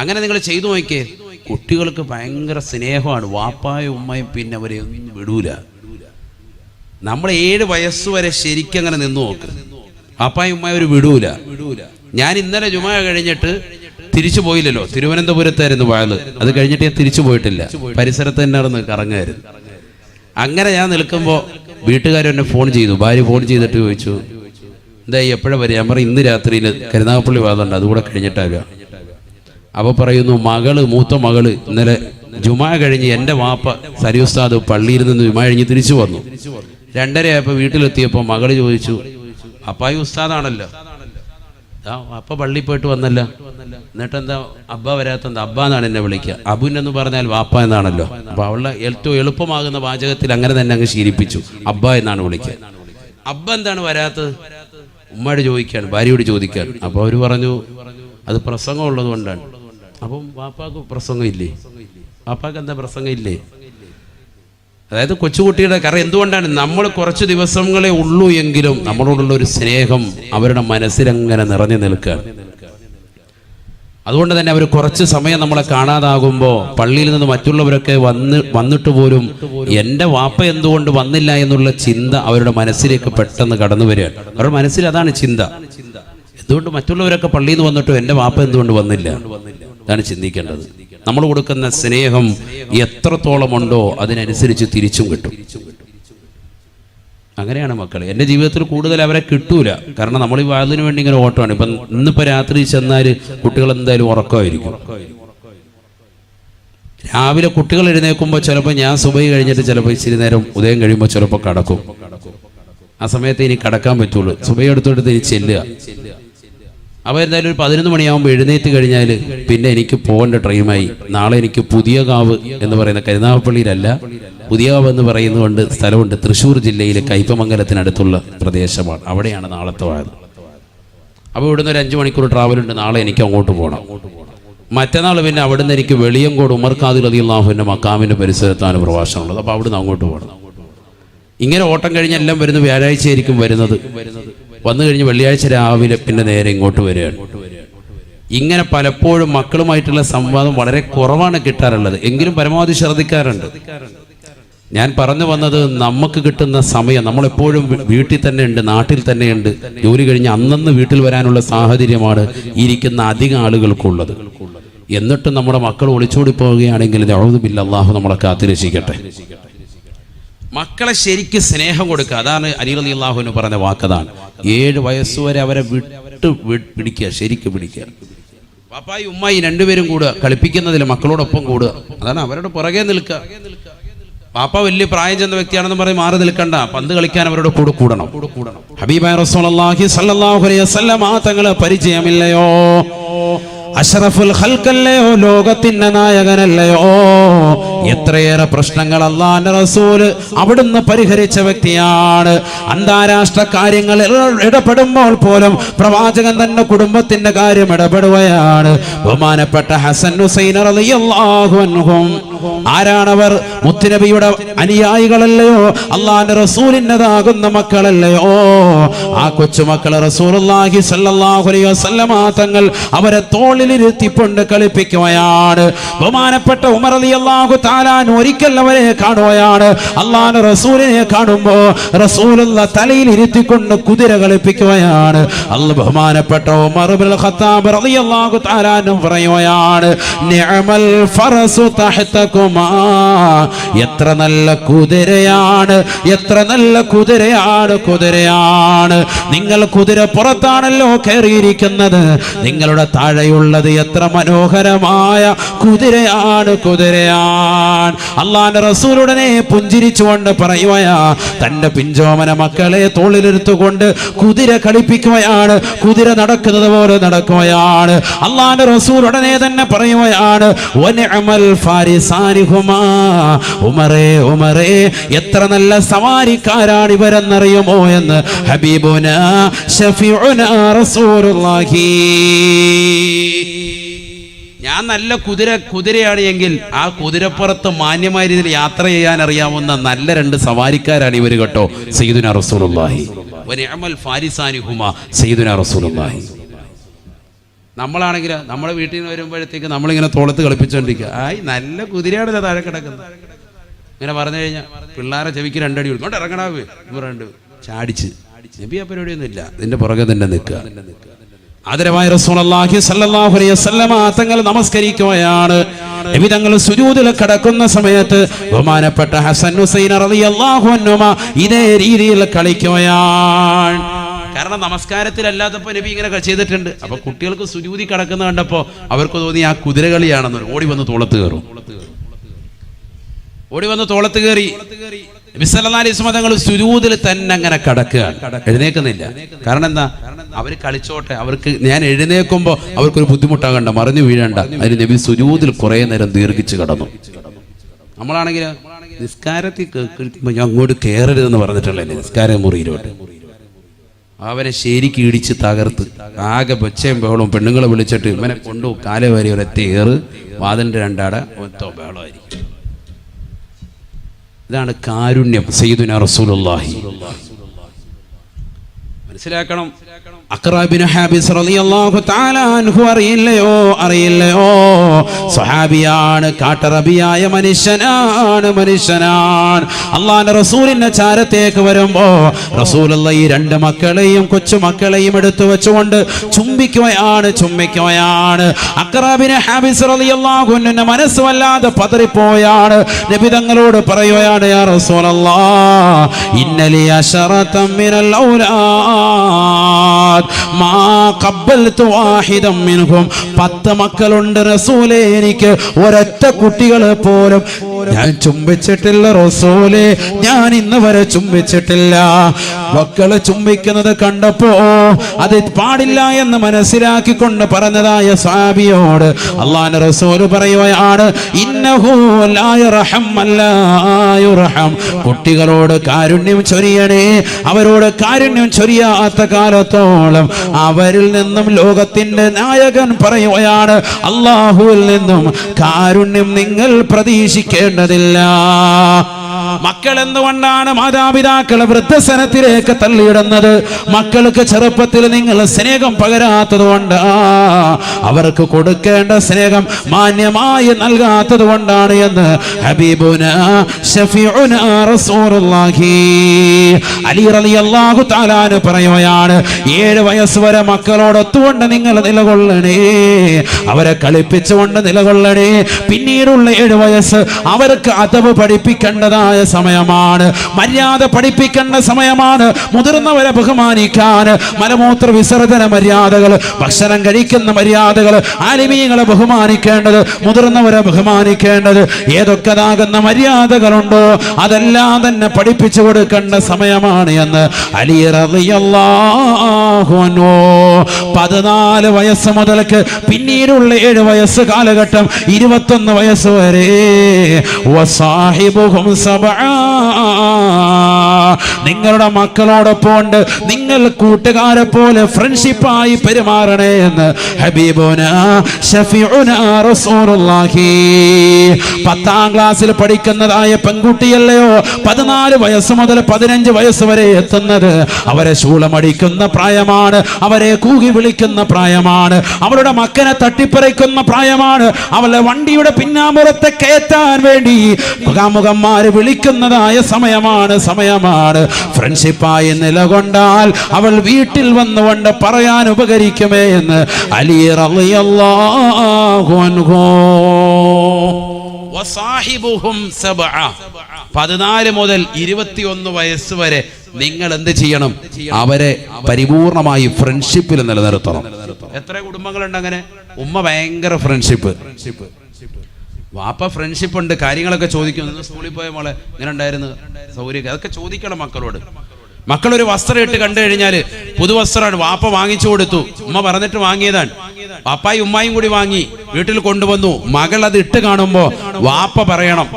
അങ്ങനെ നിങ്ങൾ ചെയ്തു നോക്കിയേ. കുട്ടികൾക്ക് ഭയങ്കര സ്നേഹമാണ് വാപ്പായും ഉമ്മയും, പിന്നെ അവരെ ഒന്നും വിടൂല. നമ്മൾ 7 വയസ്സ് വരെ ശരിക്കും അങ്ങനെ നിന്ന് നോക്ക്. വാപ്പായും ഉമ്മയും അവർ വിടൂല. ഞാൻ ഇന്നലെ ജുമാ കഴിഞ്ഞിട്ട് തിരിച്ചു പോയില്ലല്ലോ, തിരുവനന്തപുരത്തായിരുന്നു വാഴ്. അത് കഴിഞ്ഞിട്ട് ഞാൻ തിരിച്ചു പോയിട്ടില്ല, പരിസരത്ത് തന്നെ നടന്ന് കറങ്ങായിരുന്നു. അങ്ങനെ ഞാൻ നിൽക്കുമ്പോൾ വീട്ടുകാരെന്നെ ഫോൺ ചെയ്തു. ഭാര്യ ഫോൺ ചെയ്തിട്ട് ചോദിച്ചു, എന്താ എപ്പോഴാണ് വരിക? ഞാൻ പറഞ്ഞു ഇന്ന് രാത്രിയിൽ കരുനാഗപ്പള്ളി വാദമുണ്ട്, അതുകൂടെ കഴിഞ്ഞിട്ടാകുക. അപ്പോൾ പറയുന്നു, മൂത്ത മകള് ഇന്നലെ ജുമാ കഴിഞ്ഞ് എൻ്റെ വാപ്പ സരി ഉസ്താദ് പള്ളിയിൽ നിന്ന് ജുമാ കഴിഞ്ഞ് തിരിച്ചു വന്നു. 2:30 ആയപ്പോൾ വീട്ടിലെത്തിയപ്പോൾ മകള് ചോദിച്ചു, അപ്പായി ഉസ്താദാണല്ലോ, അപ്പ പള്ളിയിൽ പോയിട്ട് വന്നല്ല, എന്നിട്ട് എന്താ അബ്ബ വരാത്തെന്താ? അബ്ബ എന്നാണ് എന്നെ വിളിക്കുക. അബുൻ എന്ന് പറഞ്ഞാൽ വാപ്പ എന്നാണല്ലോ. അപ്പൊ അവളെ ഏറ്റവും എളുപ്പമാകുന്ന വാചകത്തിൽ അങ്ങനെ തന്നെ അങ്ങ് ശീലിപ്പിച്ചു, അബ്ബ എന്നാണ് വിളിക്കുക. അബ്ബ എന്താണ് വരാത്തത്? ഉമ്മയോട് ചോദിക്കുകയാണ്, ഭാര്യയോട് ചോദിക്കുകയാണ്. അപ്പോൾ അവർ പറഞ്ഞു, അത് പ്രസംഗം ഉള്ളത് കൊണ്ടാണ്. അപ്പം വാപ്പാക്ക് പ്രസംഗം ഇല്ലേ? വാപ്പാക്ക് എന്താ പ്രസംഗം ഇല്ലേ? അതായത് കൊച്ചുകുട്ടിയുടെ കാരണം എന്തുകൊണ്ടാണ്? നമ്മൾ കുറച്ച് ദിവസങ്ങളെ ഉള്ളൂ എങ്കിലും നമ്മളോടുള്ള ഒരു സ്നേഹം അവരുടെ മനസ്സിലങ്ങനെ നിറഞ്ഞു നിൽക്കുകയാണ്. അതുകൊണ്ട് തന്നെ അവർ കുറച്ച് സമയം നമ്മളെ കാണാതാകുമ്പോൾ പള്ളിയിൽ നിന്ന് മറ്റുള്ളവരൊക്കെ വന്നിട്ട് പോലും എൻ്റെ വാപ്പ എന്തുകൊണ്ട് വന്നില്ല എന്നുള്ള ചിന്ത അവരുടെ മനസ്സിലേക്ക് പെട്ടെന്ന് കടന്നു വരികയാണ്. അവരുടെ മനസ്സിൽ അതാണ് ചിന്ത. എന്തുകൊണ്ട് മറ്റുള്ളവരൊക്കെ പള്ളിയിൽ നിന്ന് വന്നിട്ടും എൻ്റെ വാപ്പ എന്തുകൊണ്ട് വന്നില്ല? അതാണ് ചിന്തിക്കേണ്ടത്. നമ്മൾ കൊടുക്കുന്ന സ്നേഹം എത്രത്തോളം ഉണ്ടോ അതിനനുസരിച്ച് തിരിച്ചും കിട്ടും. അങ്ങനെയാണ് മക്കൾ. എൻ്റെ ജീവിതത്തിൽ കൂടുതൽ അവരെ കിട്ടൂല. കാരണം നമ്മൾ ഈ വാതിന് വേണ്ടി ഇങ്ങനെ ഓട്ടമാണ്. ഇപ്പം ഇന്നിപ്പോൾ രാത്രി ചെന്നാൽ കുട്ടികൾ എന്തായാലും ഉറക്കമായിരിക്കും. രാവിലെ കുട്ടികൾ എഴുന്നേൽക്കുമ്പോൾ ചിലപ്പോൾ ഞാൻ സുബഹി കഴിഞ്ഞിട്ട് ചിലപ്പോൾ ഇച്ചിരി നേരം ഉദയം കഴിയുമ്പോൾ ചിലപ്പോൾ കടക്കും. ആ സമയത്ത് ഇനി കടക്കാൻ പറ്റുള്ളൂ. സുബഹി എടുത്തോട്ട് ഇനി ചെല്ലുക. അപ്പോൾ എന്തായാലും ഒരു 11 മണിയാകുമ്പോൾ എഴുന്നേറ്റ് കഴിഞ്ഞാൽ പിന്നെ എനിക്ക് പോകേണ്ട ടൈമായി. നാളെ എനിക്ക് പുതിയകാവ് എന്ന് പറയുന്ന കരുനാഗപ്പള്ളിയിലല്ല, പുതിയകാവ് എന്ന് പറയുന്നതുകൊണ്ട് സ്ഥലമുണ്ട്. തൃശ്ശൂർ ജില്ലയിലെ കയ്പമംഗലത്തിനടുത്തുള്ള പ്രദേശമാണ്. അവിടെയാണ് നാളത്തെ വാഴ്. അപ്പോൾ ഇവിടുന്ന് ഒരു 5 മണിക്കൂർ ട്രാവലുണ്ട്. നാളെ എനിക്ക് അങ്ങോട്ട് പോകണം. മറ്റന്നാൾ പിന്നെ അവിടുന്ന് എനിക്ക് വെളിയങ്കോട് ഉമർ ഖാദിർ റളിയല്ലാഹുവിൻ്റെ മക്കാമിൻ്റെ പരിസരത്താണ് പ്രഭാഷണമുള്ളത്. അപ്പോൾ അവിടുന്ന് അങ്ങോട്ട് പോകണം. ഇങ്ങനെ ഓട്ടം കഴിഞ്ഞ് എല്ലാം വരുന്നത് വ്യാഴാഴ്ചയായിരിക്കും വരുന്നത്. വന്നു കഴിഞ്ഞ് വെള്ളിയാഴ്ച രാവിലെ പിന്നെ നേരെ ഇങ്ങോട്ട് വരികയാണ്. ഇങ്ങനെ പലപ്പോഴും മക്കളുമായിട്ടുള്ള സംവാദം വളരെ കുറവാണ് കിട്ടാറുള്ളത്. എങ്കിലും പരമാവധി ശ്രദ്ധിക്കാറുണ്ട്. ഞാൻ പറഞ്ഞു വന്നത്, നമുക്ക് കിട്ടുന്ന സമയം നമ്മളെപ്പോഴും വീട്ടിൽ തന്നെ ഉണ്ട്, നാട്ടിൽ തന്നെയുണ്ട്. ജോലി കഴിഞ്ഞ് അന്നന്ന് വീട്ടിൽ വരാനുള്ള സാഹചര്യമാണ് ഇരിക്കുന്ന അധികം ആളുകൾക്കുള്ളത്. എന്നിട്ടും നമ്മുടെ മക്കൾ ഒളിച്ചോടി പോവുകയാണെങ്കിൽ അഊദു ബില്ലാഹ്, അല്ലാഹു നമ്മളെ കാത്തുരക്ഷിക്കട്ടെ. മക്കളെ ശരിക്ക് സ്നേഹം കൊടുക്കുക. അതാണ് അലി റളിയല്ലാഹു അൻഹു പറഞ്ഞ വാക്കതാണ്. 7 വയസ്സുവരെ അവരെ പിടിക്കുക, ശരിക്ക് പിടിക്കുക. പാപ്പായി ഉമ്മായി രണ്ടുപേരും കൂടുക, കളിപ്പിക്കുന്നതിൽ മക്കളോടൊപ്പം കൂടുക. അതാണ് അവരുടെ പുറകെ നിൽക്കുക. പാപ്പ വലിയ പ്രായം ചെന്ന വ്യക്തിയാണെന്ന് പറഞ്ഞ് മാറി നിൽക്കണ്ട, പന്ത് കളിക്കാൻ അവരുടെ കൂടെ കൂടണം. ഹബീബായ റസൂലുള്ളാഹി സ്വല്ലല്ലാഹു അലൈഹി വസല്ലം തങ്ങളെ പരിചയമില്ലയോ? അഷ്റഫുൽ ഖൽഖല്ലയോ, ലോകത്തിന്റെ നായകനല്ലയോ? എത്രയേറെ പ്രശ്നങ്ങൾ അല്ലാഹുവിന്റെ റസൂല് അവിടുന്ന് പരിഹരിച്ച വ്യക്തിയാണ്. അന്താരാഷ്ട്ര കാര്യങ്ങളിൽ ഇടപെടുമ്പോൾ പോലും പ്രവാചകൻ തന്നെ കുടുംബത്തിന്റെ കാര്യം ഇടപെടുകയാണ്. ബഹുമാനപ്പെട്ട ഹസൻ ഹുസൈൻ റളിയല്ലാഹു അൻഹും ആരാണവർ? മുത്തുനബിയുടെ അനുയായികളല്ലയോ? അല്ലാഹുവിന്റെ റസൂലിൻ്റെതാകുന്ന മക്കളല്ലയോ? ആ കൊച്ചുമക്കളെ റസൂലുള്ളാഹി സ്വല്ലല്ലാഹു അലൈഹി വസല്ലം തങ്ങൾ അവരെ തോളിലിരുത്തിക്കൊണ്ട് കളിപ്പിക്കുകയാണ്. ബഹുമാനപ്പെട്ട ഉമർ റളിയല്ലാഹു തആല ഒരിക്കൽ അവരെ കാണുകയാണ്. അല്ലാഹുവിന്റെ റസൂലിനെ കാണുമ്പോൾ റസൂലുള്ള തലയിൽ ഇരുത്തിക്കൊണ്ട് കുതിര കളിപ്പിക്കുകയാണ്. ബഹുമാനപ്പെട്ട ഉമർ ഇബ്നുൽ ഖത്താബ് റളിയല്ലാഹു തആല പറയുകയാണ്, നിഅമൽ ഫറസു തഹ്തകുമാ, എത്ര നല്ല കുതിരയാണ്, എത്ര നല്ല കുതിരയാണ്. നിങ്ങൾ കുതിര പുറത്താണല്ലോ കയറിയിരിക്കുന്നത്, നിങ്ങളുടെ താഴെയുള്ളത് എത്ര മനോഹരമായ കുതിരയാണ്. അല്ലാഹുവിന്റെ റസൂൽ ഉടനെ പുഞ്ചിരിച്ചുകൊണ്ട് പറയുകയാ, തന്റെ പിഞ്ചോമന മക്കളെ തോളിലെടുത്തുകൊണ്ട് കുതിര കളിപ്പിക്കുകയാണ്. കുതിര നടക്കുന്നത് പോലെ നടക്കുകയാണ്. അല്ലാഹുവിന്റെ റസൂൽ ഉടനെ തന്നെ പറയുകയാണ്, വനിഅമൽ ഫാരിസാനിഹുമാ, ഉമറേ ഉമറേ, എത്ര നല്ല സവാരിക്കാരാണ് ഇവരെന്നറിയുമോ എന്ന് ഹബീബുനാ ശഫീഉനാ റസൂലുള്ളാഹി. ഞാൻ നല്ല കുതിരയാണ് എങ്കിൽ ആ കുതിരപ്പുറത്ത് മാന്യമായ രീതിയിൽ യാത്ര ചെയ്യാൻ അറിയാവുന്ന നല്ല രണ്ട് സവാരിക്കാരാണ് ഇവർ കേട്ടോ. സയ്യിദുനാ റസൂലുള്ളാഹി വനിഅമൽ ഫാരിസാനിഹുമാ സയ്യിദുനാ റസൂലുള്ളാഹി. നമ്മളാണെങ്കിൽ നമ്മുടെ വീട്ടിൽ നിന്ന് വരുമ്പോഴത്തേക്ക് നമ്മളിങ്ങനെ തോളത്ത് കളിപ്പിച്ചുകൊണ്ടിരിക്കുക, ആയി നല്ല കുതിരയാണല്ലോ താഴെ കിടക്കുന്നത്. ഇങ്ങനെ പറഞ്ഞു കഴിഞ്ഞാൽ പിള്ളേരെ ചെവിക്ക് രണ്ടടി ഇങ്ങോട്ട് ഇറങ്ങണാവേ ഇവരുണ്ട് ചാടിച്ച്. നബി ആ പരിപാടിയൊന്നും ഇല്ല, ഇതിന്റെ പുറകെ തന്നെ നിൽക്കുക. ആദരവായ റസൂലുള്ളാഹി സ്വല്ലല്ലാഹു അലൈഹി വസല്ലമ തങ്ങൾ നമസ്കരിക്കുകയാണ്. നബി തങ്ങൾ സുജൂദിൽ കിടക്കുന്ന സമയത്ത് ബഹുമാനപ്പെട്ട ഹസൻ ഹുസൈൻ റളിയല്ലാഹു അൻഹുമാ ഇതേ രീതിയിൽ കളിക്കുകയാണ്. കാരണം നമസ്കാരത്തിലല്ലാത്തപ്പോൾ നബി ഇങ്ങനെ ചെയ്തിട്ടുണ്ട്. അപ്പൊ കുട്ടികൾക്ക് സുജൂദി കിടക്കുന്ന കണ്ടപ്പോൾ അവർക്ക് തോന്നി ആ കുതിരകളിയാണെന്ന്. ഓടി വന്ന് തോളത്ത് കയറി നബി സല്ലല്ലാഹു അലൈഹി വസല്ലം തങ്ങൾ സുജൂദിൽ തന്നെ അങ്ങനെ കിടക്കുകയാണ്, എഴുന്നേക്കുന്നില്ല. കാരണം എന്താ? അവർ കളിച്ചോട്ടെ, അവർക്ക് ഞാൻ എഴുന്നേക്കുമ്പോൾ അവർക്കൊരു ബുദ്ധിമുട്ടാകണ്ട, മറിഞ്ഞു വീഴണ്ട. അതിന് നബി സുജൂദിൽ കുറെ നേരം ദീർഘിച്ച് കിടന്നു. നമ്മളാണെങ്കിൽ നിസ്കാരത്തിൽ ഞാൻ അങ്ങോട്ട് കയറരുതെന്ന് പറഞ്ഞിട്ടുള്ളേ നിസ്കാര മുറിയിലോട്ട്. അവനെ ശരിക്ക് ഇടിച്ച് തകർത്ത് ആകെ ബച്ചയും ബഹളവും, പെണ്ണുങ്ങളെ വിളിച്ചിട്ട് ഇവനെ കൊണ്ടു കാലേ വരെ ഒരൊറ്റ ഏറ്, വാതിലിന്റെ രണ്ടാട ഒത്തോ ബഹളമായിരിക്കും. ഇതാണ് കാരുണ്യം സയ്യിദുനാ റസൂലുള്ളാഹി. മനസ്സിലാക്കണം. അഖ്റാ ബിൻ ഹാബിസ് റളിയല്ലാഹു തആല അൻഹു അറിയില്ലയോ സ്വഹാബിയാണ്, കാട്ടറബിയായ മനുഷ്യനാണ്. അല്ലാഹുവിന്റെ റസൂലിന്റെ ചാരത്തേക്ക് വരുമ്പോ റസൂലുള്ള ഈ രണ്ട് മക്കളെയും കൊച്ചുമക്കളെയും എടുത്തു വെച്ചുകൊണ്ട് ചുംബിക്കുകയാണ്. അഖ്റാ ബിൻ ഹാബിസ് റളിയല്ലാഹു അൻഹുവിന്റെ മനസ്സ് വല്ലാതെ പതറിപ്പോയാണ്. നബി തങ്ങളോട് പറയുകയാണ്, യാ റസൂലല്ലാഹ് ഇന്നലി അശറതം മിനൽ ഔലാദ് മാ ഖബ്ബൽതു വാഹിദൻ മിൻഹും, 10 മക്കളുണ്ട് റസൂലേ, എനിക്ക് ഒരൊറ്റ കുട്ടികളെ പോലും ഞാൻ ചുംബിച്ചിട്ടില്ല റസൂലേ, ഞാൻ ഇന്ന് വരെ ചുംബിച്ചിട്ടില്ല. മക്കളെ ചുംബിക്കുന്നത് കണ്ടപ്പോ അത് പാടില്ല എന്ന് മനസ്സിലാക്കിക്കൊണ്ട് പറഞ്ഞതായ സ്വഹാബിയോട് അല്ലാഹുവിന്റെ റസൂൽ പറയുകയാണ്, ഇന്നഹു ലാ യർഹം അല്ലാ യുർഹം, കുട്ടികളോട് കാരുണ്യം ചൊരിയണേ. അവരോട് കാരുണ്യം ചൊരിയാത്ത കാലത്തോളം അവരിൽ നിന്നും ലോകത്തിന്റെ നായകൻ പറയുകയാണ്, അല്ലാഹുവിൽ നിന്നും കാരുണ്യം നിങ്ങൾ പ്രതീക്ഷിക്കേണ്ടതില്ല. മക്കൾ എന്തുകൊണ്ടാണ് മാതാപിതാക്കളെ വൃദ്ധസനത്തിലേക്ക് തള്ളിയിടുന്നത്? മക്കൾക്ക് ചെറുപ്പത്തിൽ നിങ്ങൾ സ്നേഹം പകരാത്തത് കൊണ്ട്, അവർക്ക് കൊടുക്കേണ്ട സ്നേഹം മാന്യമായി നൽകാത്തത് കൊണ്ടാണ് എന്ന് ഹബീബുനാ ശഫീഉനാ റസൂലുള്ളാഹി അലി റളിയല്ലാഹു തആല പറയുകയാണ്, 7 വയസ്സ് വരെ മക്കളോടൊത്തുകൊണ്ട് നിങ്ങൾ നിലകൊള്ളണേ, അവരെ കളിപ്പിച്ചുകൊണ്ട് നിലകൊള്ളണേ. പിന്നീടുള്ള 7 വയസ്സ് അവർക്ക് അദബ് പഠിപ്പിക്കേണ്ടതായ സമയമാണ്, മര്യാദ പഠിപ്പിക്കേണ്ട സമയമാണ്. മുതിർന്നവരെ ബഹുമാനിക്കാൻ, മലമൂത്ര വിസർജന മര്യാദകൾ, ഭക്ഷണം കഴിക്കുന്ന മര്യാദകൾ, ആലിമീങ്ങളെ ബഹുമാനിക്കേണ്ടത്, മുതിർന്നവരെ ബഹുമാനിക്കേണ്ടത്, ഏതൊക്കെതാകുന്ന മര്യാദകളുണ്ടോ അതെല്ലാം തന്നെ പഠിപ്പിച്ചു കൊടുക്കേണ്ട സമയമാണ് എന്ന് അലി റളിയല്ലാഹു അൻഹു 14 വയസ്സ് മുതൽക്ക് പിന്നീടുള്ള 7 വയസ്സ് കാലഘട്ടം 21 വയസ്സ് വരെ വസാഹിബുഹും നിങ്ങളുടെ മക്കളോടൊപ്പം നിങ്ങൾ കൂട്ടുകാരെ പോലെ ഫ്രണ്ട്ഷിപ്പായി പെരുമാറണേ എന്ന് ഹബീബുനാ ഷഫീഉനാ റസൂലുള്ളാഹി. 10ാം ക്ലാസ്സിൽ പഠിക്കുന്നതായ പെൺകുട്ടിയല്ലയോ 14 വയസ്സ് മുതൽ 15 വയസ്സ് വരെ എത്തുന്നത്? അവരെ ശൂലമടിക്കുന്ന പ്രായമാണ്, അവരെ കൂകി വിളിക്കുന്ന പ്രായമാണ്, അവരുടെ മക്കനെ തട്ടിപ്പറിക്കുന്ന പ്രായമാണ്, അവളുടെ വണ്ടിയുടെ പിന്നാമ്പുറത്തെ കയറ്റാൻ വേണ്ടി മുഖാമുഖന്മാര് വിളിക്കുന്നതായ സമയമാണ്. ഫ്രണ്ട്ഷിപ്പായി നിലകൊണ്ടാൽ അവൾ വീട്ടിൽ വന്നുകൊണ്ട് പറയാൻ ഉപകരിക്കുമേ എന്ന് അലി റളിയല്ലാഹു അൻഹു. വസാഹിബുഹും സബഅ. 14 മുതൽ 21 വയസ്സ് വരെ നിങ്ങൾ എന്ത് ചെയ്യണം? അവരെ പരിപൂർണമായി ഫ്രണ്ട്ഷിപ്പിൽ നിലനിർത്തണം. എത്ര കുടുംബങ്ങളുണ്ട് അങ്ങനെ? ഉമ്മ ഭയങ്കര ഫ്രണ്ട്ഷിപ്പ്, വാപ്പ ഫ്രണ്ട്ഷിപ്പ് ഉണ്ട്, കാര്യങ്ങളൊക്കെ ചോദിക്കുന്നു. സ്കൂളിൽ പോയ മോളെ ഇങ്ങനെ ഉണ്ടായിരുന്നു, സൗകര്യം, അതൊക്കെ ചോദിക്കണം മക്കളോട്. മക്കളൊരു വസ്ത്രം ഇട്ട് കണ്ടു കഴിഞ്ഞാൽ പുതുവസ്ത്രമാണ്, വാപ്പ വാങ്ങിച്ചു കൊടുത്തു, ഉമ്മ പറഞ്ഞിട്ട് വാങ്ങിയതാണ്, വാപ്പായും ഉമ്മായും കൂടി വാങ്ങി വീട്ടിൽ കൊണ്ടുവന്നു. മകൾ അത് ഇട്ട് കാണുമ്പോ വാപ്പ പറയണം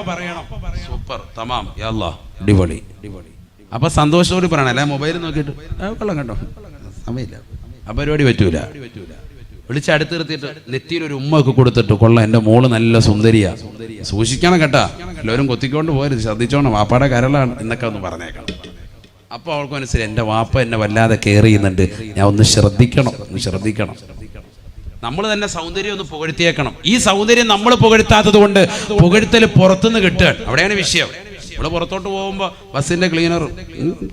സൂപ്പർ, തമാം, യാ അല്ലാഹ്, അടിപൊളി. അപ്പൊ സന്തോഷത്തോടെ പറയണം, അല്ലെ മൊബൈൽ നോക്കിയിട്ട് കൊള്ളാം കേട്ടോ, സമയമില്ല, ആ പരിപാടി പറ്റൂല. വിളിച്ചടുത്ത് നിർത്തിയിട്ട് നെറ്റിയിൽ ഒരു ഉമ്മൊക്കെ കൊടുത്തിട്ട്, കൊള്ളാം എൻ്റെ മോള് നല്ല സുന്ദരിയാ, സൂക്ഷിക്കണം കേട്ടാ, എല്ലാവരും കൊത്തിക്കൊണ്ട് പോരുത്, ശ്രദ്ധിച്ചോണം, വാപ്പാടെ കരളാണ് എന്നൊക്കെ ഒന്ന് പറഞ്ഞേക്കണം. അപ്പോൾ അവൾക്ക് മനസ്സിലായി എൻ്റെ വാപ്പ എന്നെ വല്ലാതെ കെയർ ചെയ്യുന്നുണ്ട്, ഞാൻ ഒന്ന് ശ്രദ്ധിക്കണം. നമ്മൾ തന്നെ സൗന്ദര്യം ഒന്ന് പുകഴ്ത്തിയേക്കണം. ഈ സൗന്ദര്യം നമ്മൾ പുകഴ്ത്താത്തത് കൊണ്ട് പുകഴ്ത്തൽ പുറത്തുനിന്ന് കിട്ടുകയാണ്. അവിടെയാണ് വിഷയം. ഇവിടെ പുറത്തോട്ട് പോകുമ്പോൾ ബസ്സിൻ്റെ ക്ലീനർ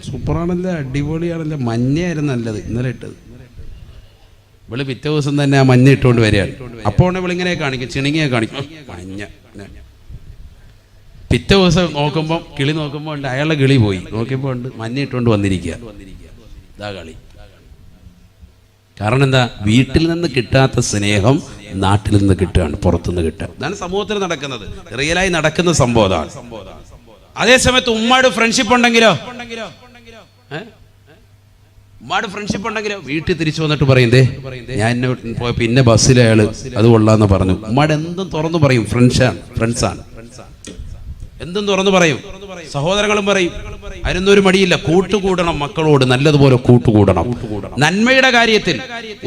സൂപ്പറാണല്ലേ, അടിപൊളിയാണല്ലേ, മഞ്ഞയായിരുന്നു നല്ലത് ഇന്നലെ ഇട്ടത്. ഇവള് പിറ്റേ ദിവസം തന്നെ ആ മഞ്ഞ ഇട്ടുകൊണ്ട് വരികയാണ്. അപ്പോൾ ഇവളിങ്ങനെ കാണിക്കും, ചിണുങ്ങിയെ കാണിക്കും, മഞ്ഞ. പിറ്റേ ദിവസം നോക്കുമ്പോൾ കിളി നോക്കുമ്പോൾ ഉണ്ട് അയാളുടെ കിളി പോയി, നോക്കിയപ്പോൾ ഉണ്ട് മഞ്ഞ ഇട്ടുകൊണ്ട് വന്നിരിക്കുക. ഇതാ കളി. കാരണം എന്താ? വീട്ടിൽ നിന്ന് കിട്ടാത്ത സ്നേഹം നാട്ടിൽ നിന്ന് കിട്ടുകയാണ്, പുറത്തുനിന്ന് കിട്ടുക. ഇതാണ് സമൂഹത്തിൽ നടക്കുന്നത്, റിയലായി നടക്കുന്ന സംഭവമാണ്. അതേസമയത്ത് ഉമ്മാട് ഫ്രണ്ട്ഷിപ്പ് ഉണ്ടെങ്കിലോ, ഉമ്മാട് ഫ്രണ്ട്ഷിപ്പ് ഉണ്ടെങ്കിലോ വീട്ടിൽ തിരിച്ചു വന്നിട്ട് പറയുന്നേ, ഞാൻ എന്നെ പോയ പിന്നെ ബസ്സിലെ അയാള് അത് കൊള്ളാന്ന് പറഞ്ഞു. ഉമ്മാട് എന്തും തുറന്നു പറയും, ഫ്രണ്ട്സാണ്, എന്തും തുറന്നു പറയും. സഹോദരങ്ങളും പറയും, അതിനൊന്നും ഒരു മടിയില്ല. കൂട്ടുകൂടണം, മക്കളോട് നല്ലതുപോലെ കൂട്ടുകൂടണം. നന്മയുടെ കാര്യത്തിൽ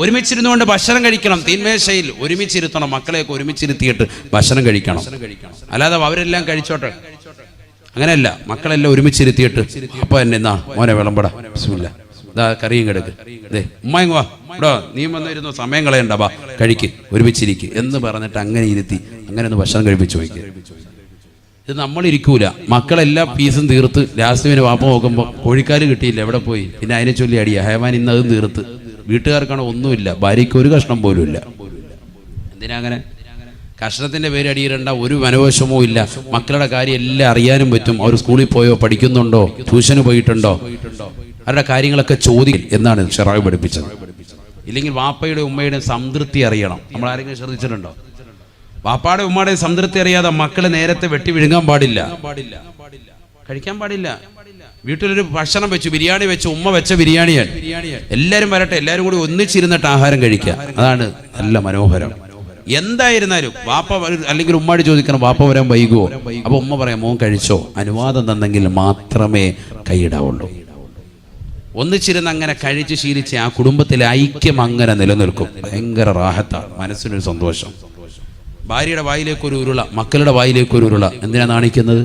ഒരുമിച്ചിരുന്നുകൊണ്ട് ഭക്ഷണം കഴിക്കണം, തീന്മേശയിൽ ഒരുമിച്ചിരുത്തണം, മക്കളെയൊക്കെ ഒരുമിച്ചിരുത്തിയിട്ട് ഭക്ഷണം കഴിക്കണം. അല്ലാതെ അവരെല്ലാം കഴിച്ചോട്ടെ, അങ്ങനെയല്ല. മക്കളെല്ലാം ഒരുമിച്ചിരുത്തിയിട്ട് അപ്പൊ എന്നെ എന്നാ മോനെ വിളമ്പടാ, ബിസ്മില്ലാ, ഇതാ കറിയും കിടക്ക്, അതെ ഉമ്മായും വാ ഇടോ, നീ വന്നിരുന്നു, സമയം കളയണ്ട, വാ കഴിക്ക്, ഒരുമിച്ചിരിക്ക് എന്ന് പറഞ്ഞിട്ട് അങ്ങനെ ഇരുത്തി അങ്ങനെ ഒന്ന് ഭക്ഷണം കഴിപ്പിച്ചു വയ്ക്കുക. ഇത് നമ്മളിരിക്കൂല. മക്കളെല്ലാം ഫീസും തീർത്ത് ലാസ്റ്റ് വാപ്പ നോക്കുമ്പോൾ കോഴിക്കാല് കിട്ടിയില്ല, എവിടെ പോയി, പിന്നെ അതിനെ ചൊല്ലി അടിയ ഹയമാൻ ഇന്ന് അതും തീർത്ത്. വീട്ടുകാർക്കാണ് ഒന്നുമില്ല, ഭാര്യയ്ക്ക് ഒരു കഷ്ണം പോലും ഇല്ല. എന്തിനാ അങ്ങനെ? കഷ്ണത്തിന്റെ പേര് അടിയിടണ്ട, ഒരു മനോവശമോ ഇല്ല. മക്കളുടെ കാര്യം എല്ലാം അറിയാനും പറ്റും. അവർ സ്കൂളിൽ പോയോ, പഠിക്കുന്നുണ്ടോ, ട്യൂഷന് പോയിട്ടുണ്ടോ, അവരുടെ കാര്യങ്ങളൊക്കെ ചോദിക്കും എന്നാണ് ശറഅ് പഠിപ്പിച്ചത്. ഇല്ലെങ്കിൽ വാപ്പയുടെ ഉമ്മയുടെ സംതൃപ്തി അറിയണം. നമ്മൾ ആരെങ്കിലും ശ്രദ്ധിച്ചിട്ടുണ്ടോ? വാപ്പാടെ ഉമ്മയുടെ സംതൃപ്തി അറിയാതെ മക്കളെ നേരത്തെ വെട്ടി വിഴുങ്ങാൻ പാടില്ല, കഴിക്കാൻ പാടില്ല. വീട്ടിലൊരു ഭക്ഷണം വെച്ചു, ബിരിയാണി വെച്ചു, ഉമ്മ വെച്ച ബിരിയാണിയാണ്, എല്ലാവരും വരട്ടെ, എല്ലാവരും കൂടി ഒന്നിച്ചിരുന്നിട്ട് ആഹാരം കഴിക്കുക, അതാണ് നല്ല മനോഹരം. എന്തായിരുന്നാലും വാപ്പ അല്ലെങ്കിൽ ഉമ്മാടി ചോദിക്കണം, വാപ്പ വരാൻ വൈകുമോ? അപ്പൊ ഉമ്മ പറയാം, മോൻ കഴിച്ചോ, അനുവാദം തന്നെങ്കിൽ മാത്രമേ കൈയിടാവുള്ളൂ. ഒന്നിച്ചിരുന്ന് അങ്ങനെ കഴിച്ച് ശീലിച്ച് ആ കുടുംബത്തിലെ ഐക്യം അങ്ങനെ നിലനിൽക്കും. ഭയങ്കര റാഹത്താണ്, മനസ്സിനൊരു സന്തോഷം. ഭാര്യയുടെ വായിലേക്കൊരു ഉരുള, മക്കളുടെ വായിലേക്കൊരു ഉരുള. എന്തിനാ നാണിക്കുന്നത്?